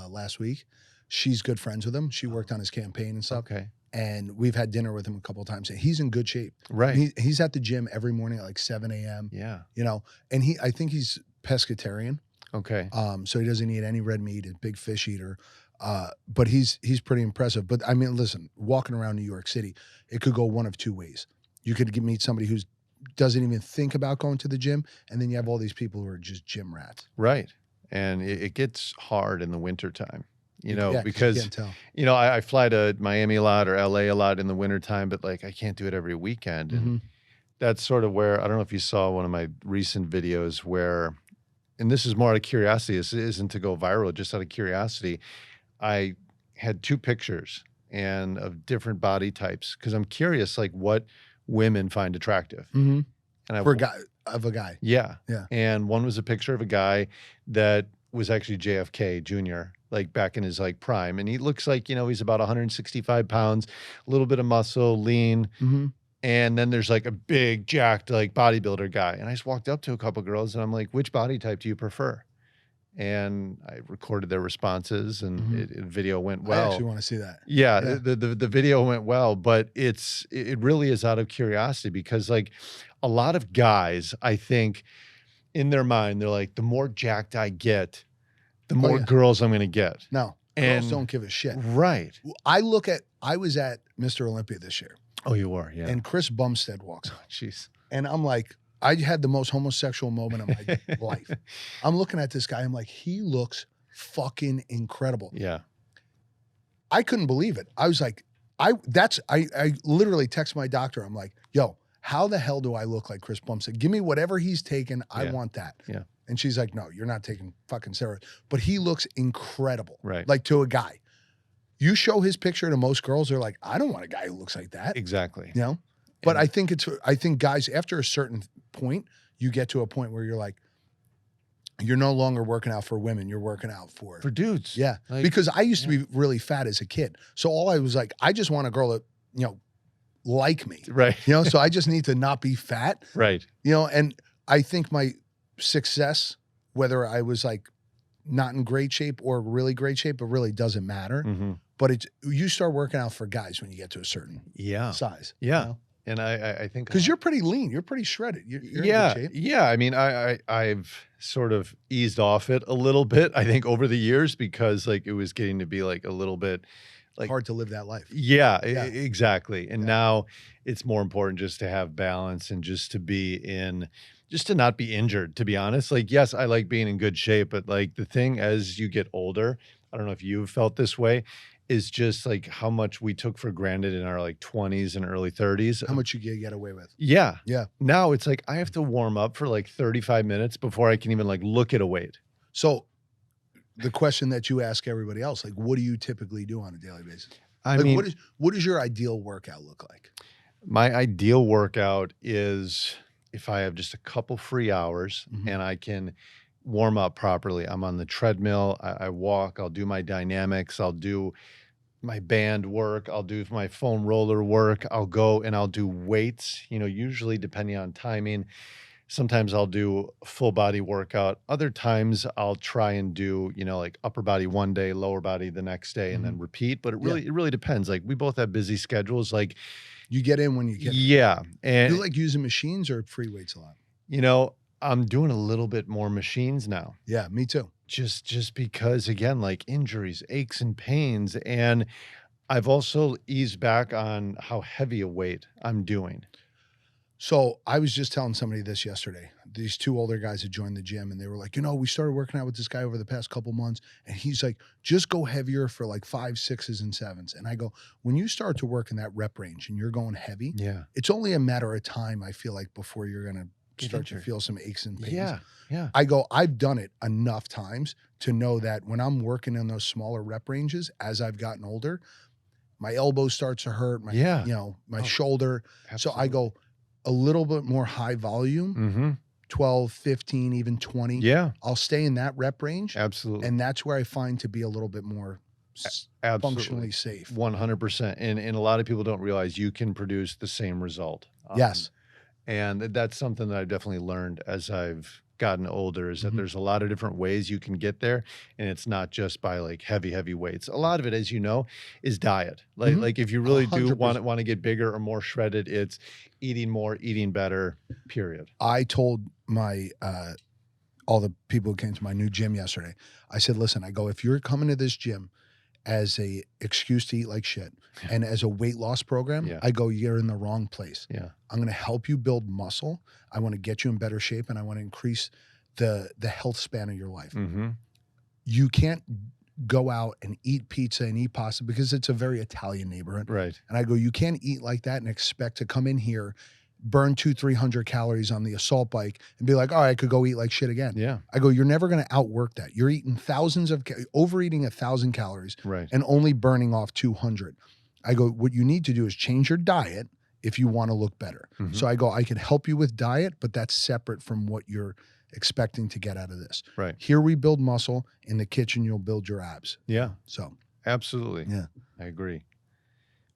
last week, she's good friends with him. She worked on his campaign and stuff. Okay. And we've had dinner with him a couple times. And he's in good shape. Right. And he's at the gym every morning at like 7 a.m. Yeah. You know, and I think he's pescatarian. Okay. So he doesn't eat any red meat. He's a big fish eater. But he's pretty impressive. But I mean, listen, walking around New York City, it could go one of two ways. You could meet somebody who doesn't even think about going to the gym, and then you have all these people who are just gym rats. Right. And it gets hard in the wintertime, you know, Yeah, 'cause you because, can't tell. you know, I fly to Miami a lot or LA a lot in the wintertime, but like I can't do it every weekend. And Mhm. that's sort of where, I don't know if you saw one of my recent videos where, and this is more out of curiosity, this isn't to go viral, just out of curiosity. I had 2 pictures and of different body types because I'm curious, like what women find attractive. Mhm. And I For a guy. Yeah. Yeah. And one was a picture of a guy that was actually JFK Jr., like back in his like prime. And he looks like, you know, he's about 165 pounds, a little bit of muscle, lean. Mhm. And then there's like a big jacked like bodybuilder guy. And I just walked up to a couple girls and I'm like, which body type do you prefer? And I recorded their responses and Mhm. video went I well. actually want to see that. Yeah, Yeah. the video went well, but it really is out of curiosity because like a lot of guys, I think in their mind, they're like, the more jacked I get, the more yeah. girls I'm gonna get. No, And girls don't give a shit. right. I was at Mr. Olympia this year, Oh, you were, yeah. and Chris Bumstead walks on, Jeez. and I'm like, I had the most homosexual moment of my life. I'm looking at this guy. I'm like, he looks fucking incredible. Yeah. I couldn't believe it. I was like, I literally text my doctor. I'm like, yo, how the hell do I look like Chris Bumstead? Give me whatever he's taking. I Yeah. want that. Yeah. And she's like, no, you're not taking fucking steroids. But he looks incredible. Right. Like to a guy. You show his picture to most girls, they're like, I don't want a guy who looks like that. Exactly. You know? But And- I think guys, after a certain point, you get to a point where you're like, you're no longer working out for women, you're working out for dudes. yeah. Like, Because I used to be really fat as a kid. So all I was like, I just want a girl that, you know, like me. right. You know, so I just need to not be fat. Right. You know, and I think my success, whether I was like not in great shape or really great shape, it really doesn't matter. Mm-hmm. But you start working out for guys when you get to a certain Yeah. size. Yeah. And I think Because you're pretty lean. You're pretty shredded. You're in yeah, good shape. yeah. I mean, I've sort of eased off it a little bit, I think, over the years because like it was getting to be like a little bit like Hard to live that life. yeah, Yeah. exactly. And Yeah. now it's more important just to have balance and just to not be injured, to be honest. Like, yes, I like being in good shape, but like the thing as you get older, I don't know if you've felt this way, is just like how much we took for granted in our like 20s and early 30s. How much you get away with. Yeah. Yeah. Now it's like I have to warm up for like 35 minutes before I can even like look at a weight. So the question that you ask everybody else, like, what do you typically do on a daily basis? I Like, mean, what does your ideal workout look like? my ideal workout is if I have just a couple free hours Mhm. and I can warm up properly. I'm on the treadmill, I walk, I'll do my dynamics, I'll do my band work, I'll do my foam roller work, I'll go and I'll do weights, you know, usually depending on timing. Sometimes I'll do a full body workout. Other times I'll try and do, you know, like upper body one day, lower body the next day, and then repeat. But Yeah. it really depends. Like we both have busy schedules. Like, You get in when you get in. yeah. And You like using machines or free weights a lot? you know, I'm doing a little bit more machines now. Yeah, me too. Just because again, like injuries, aches and pains. And I've also eased back on how heavy a weight I'm doing. So I was just telling somebody this yesterday. These two older guys had joined the gym and they were like, you know, we started working out with this guy over the past couple months. And he's like, just go heavier for like 5, 6s, and 7s. And I go, when you start to work in that rep range and you're going heavy, Yeah. it's only a matter of time, I feel like, before you're going to Get start to injured. feel some aches and pains. Yeah. Yeah. I go, I've done it enough times to know that when I'm working in those smaller rep ranges, as I've gotten older, my elbow starts to hurt, my, Yeah. you know, my Oh, shoulder. So I go a little bit more high volume, Mm-hmm. 12, 15, even 20. Yeah. I'll stay in that rep range. Absolutely. And that's where I find to be a little bit more functionally safe. 100%. And a lot of people don't realize you can produce the same result. Yes. And that's something that I've definitely learned as I've gotten older, is that there's a lot of different ways you can get there, and it's not just by like heavy weights. A lot of it, as you know, is diet. Like if you really do 100%. want to get bigger or more shredded, it's eating more, eating better, period. I told my all the people who came to my new gym yesterday, I said, listen, I go, if you're coming to this gym as a excuse to eat like shit and as a weight loss program, Yeah. I go, you're in the wrong place. Yeah. I'm going to help you build muscle. I want to get you in better shape, and I want to increase the health span of your life. Mm-hmm. You can't go out and eat pizza and eat pasta because it's a very Italian neighborhood. Right. And I go, you can't eat like that and expect to come in here, burn 200-300 calories on the assault bike and be like, all right, I could go eat like shit again. Yeah. I go, you're never going to outwork that. You're eating overeating 1,000 calories Right. and only burning off 200. I go, what you need to do is change your diet if you want to look better. Mhm. So I go, I could help you with diet, but that's separate from what you're expecting to get out of this. Right. Here we build muscle. In the kitchen, you'll build your abs. Yeah. So Absolutely. Yeah. I agree.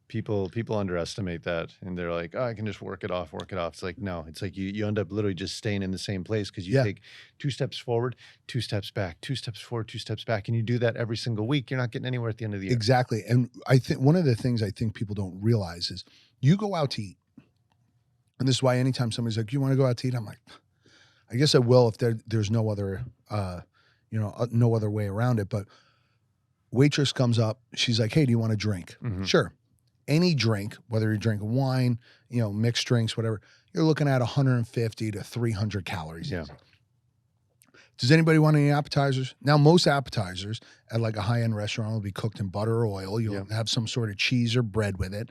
People underestimate that, and they're like, oh, I can just work it off. It's like, no, it's like you end up literally just staying in the same place because you Yeah. take 2 steps forward, 2 steps back, 2 steps forward, 2 steps back, and you do that every single week. You're not getting anywhere at the end of the year. exactly. And I think one of the things I think people don't realize is you go out to eat. And this is why anytime somebody's like, you want to go out to eat? I'm like, I guess I will if there's no other, no other way around it. But waitress comes up. She's like, hey, do you want a drink? Mhm. Sure. Any drink, whether you're drinking wine, mixed drinks, whatever, you're looking at 150 to 300 calories. Yeah. Does anybody want any appetizers? Now, most appetizers at like a high-end restaurant will be cooked in butter or oil. You'll have some sort of cheese or bread with it.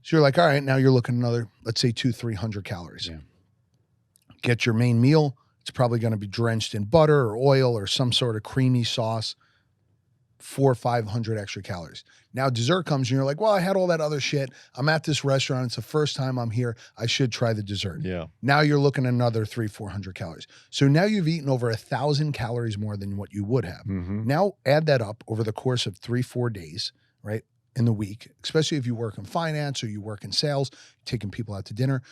So you're like, all right, now you're looking another, let's say 200-300 calories. Yeah. Get your main meal. It's probably going to be drenched in butter or oil or some sort of creamy sauce. 400 or 500 extra calories. Now dessert comes and you're like, well, I had all that other shit. I'm at this restaurant. It's the first time I'm here. I should try the dessert. Yeah. Now you're looking at another 300-400 calories. So now you've eaten over 1,000 calories more than what you would have. Mm-hmm. Now add that up over the course of 3-4 days, right? In the week, especially if you work in finance or you work in sales, taking people out to dinner,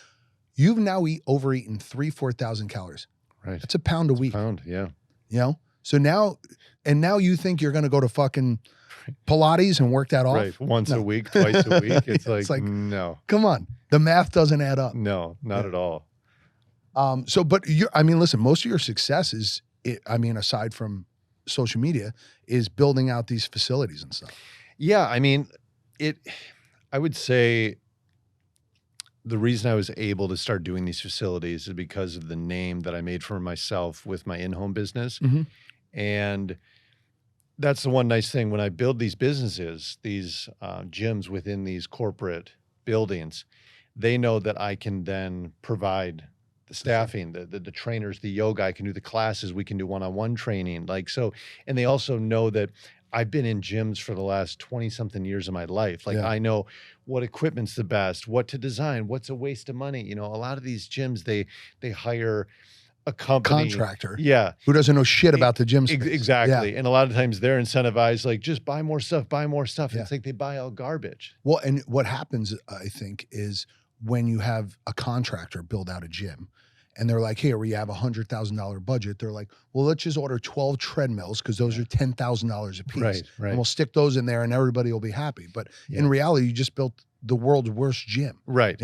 you've now overeaten 3,000-4,000 calories. Right. That's a pound a week. Pound. Yeah. So now you think you're going to go to fucking Pilates and work that off? Right. Once No. a week, twice a week. It's It's like- no, Come on. The math doesn't add up. no, not at all. But listen, most of your success is, aside from social media, is building out these facilities and stuff. Yeah. I would say the reason I was able to start doing these facilities is because of the name that I made for myself with my in-home business. Mhm. And that's the one nice thing when I build these businesses, these gyms within these corporate buildings, they know that I can then provide the staffing, the trainers, the yoga, I can do the classes, we can do one-on-one training. And they also know that I've been in gyms for the last 20 something years of my life. Yeah. I know what equipment's the best, what to design, what's a waste of money. A lot of these gyms, they hire a company. Contractor. Yeah. Who doesn't know shit about the gym space. Exactly. Yeah. And a lot of times they're incentivized, like, just buy more stuff. Yeah. It's like they buy all garbage. Well, and what happens, I think, is when you have a contractor build out a gym and they're like, here, we have $100,000 budget. They're like, well, let's just order 12 treadmills because those are $10,000 a piece. Right. And we'll stick those in there and everybody will be happy. But in Yeah. reality, you just built the world's worst gym, Right.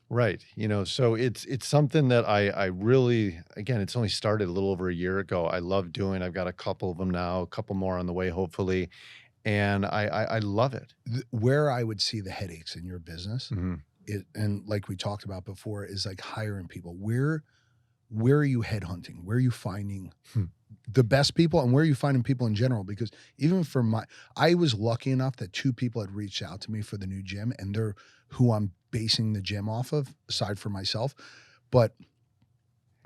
Right. So it's something that I really, again, it's only started a little over a year ago. I love doing. I've got a couple of them now, a couple more on the way, hopefully. And I love it. Where I would see the headaches in your business, Mhm. and like we talked about before, is like hiring people. Where are you headhunting? Where are you finding the best people, and where are you finding people in general? Because even for I was lucky enough that 2 people had reached out to me for the new gym, and they're who I'm basing the gym off of, aside from myself. But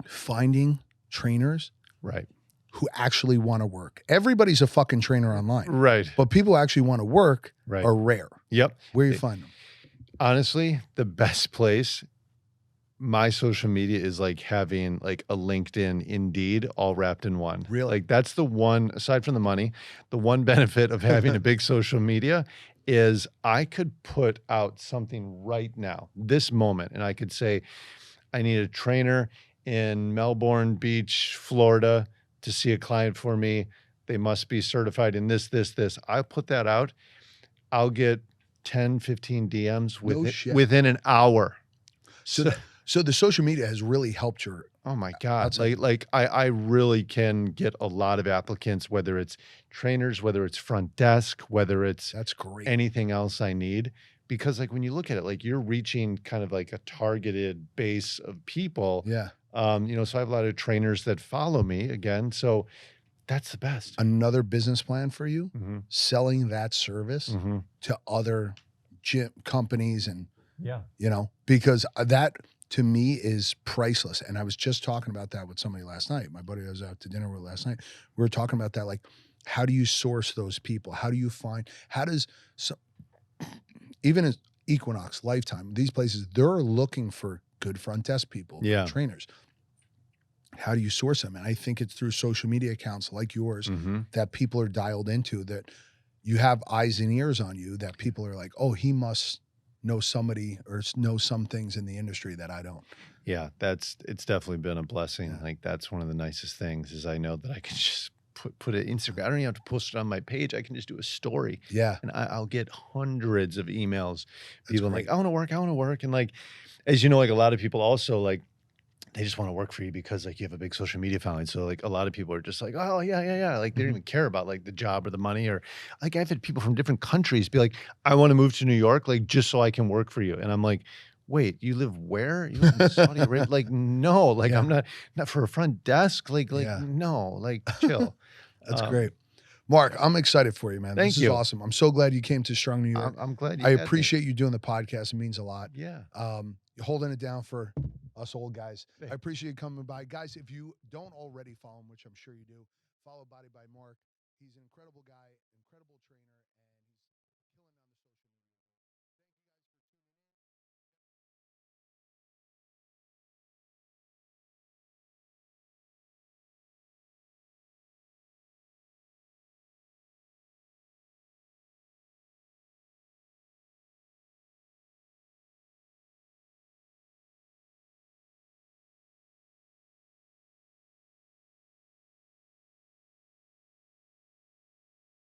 finding trainers Right. who actually want to work. Everybody's a fucking trainer online, Right. but people who actually want to work Right. are rare. Yep. Where you find them? Honestly, the best place, my social media is like having like a LinkedIn, Indeed, all wrapped in one. Really? Like that's the one, aside from the money, the one benefit of having a big social media is I could put out something right now, this moment, and I could say, I need a trainer in Melbourne Beach, Florida to see a client for me. They must be certified in this, this, this. I'll put that out. I'll get 10, 15 DMs No shit. within an hour. So, so the social media has really helped your. Oh my God. outside. I really can get a lot of applicants, whether it's trainers, whether it's front desk, whether it's That's great. anything else I need. Because like when you look at it, like you're reaching kind of like a targeted base of people. Yeah. You know, so I have a lot of trainers that follow me again. So that's the best. Another business plan for you, Mhm. selling that service Mhm. to other gym companies and, Yeah. you know, because that to me is priceless. And I was just talking about that with somebody last night. My buddy I was out to dinner with last night. We were talking about that. Like, how do you source those people? How do you find, how does, even as Equinox, Lifetime, these places, they're looking for good front desk people, good Yeah. trainers. How do you source them? And I think it's through social media accounts like yours Mhm. that people are dialed into, that you have eyes and ears on you, that people are like, oh, he must know somebody or know some things in the industry that I don't. Yeah, it's definitely been a blessing. Yeah. Like that's one of the nicest things is I know that I can just put it Instagram. I don't even have to post it on my page. I can just do a story. Yeah. And I'll get hundreds of emails. That's People great. like, I want to work, I want to work. And like, as you know, like a lot of people also like they just want to work for you because like you have a big social media following. So like a lot of people are just like, oh yeah, yeah, yeah. Like they don't Mhm. even care about like the job or the money or like I've had people from different countries be like, I want to move to New York, like just so I can work for you. And I'm like, wait, you live where? You live in Saudi Arabia? Like, no, like Yeah. I'm not for a front desk. Like, Yeah. no, like chill. That's great. Mark, I'm excited for you, man. Thank This is you. awesome. I'm so glad you came to Strong New York. I'm glad you I had me. appreciate you doing the podcast. It means a lot. Yeah. You're holding it down for us old guys. Thank I appreciate you coming by. Guys, if you don't already follow him, which I'm sure you do, follow Body by Mark. He's an incredible guy, incredible trainer.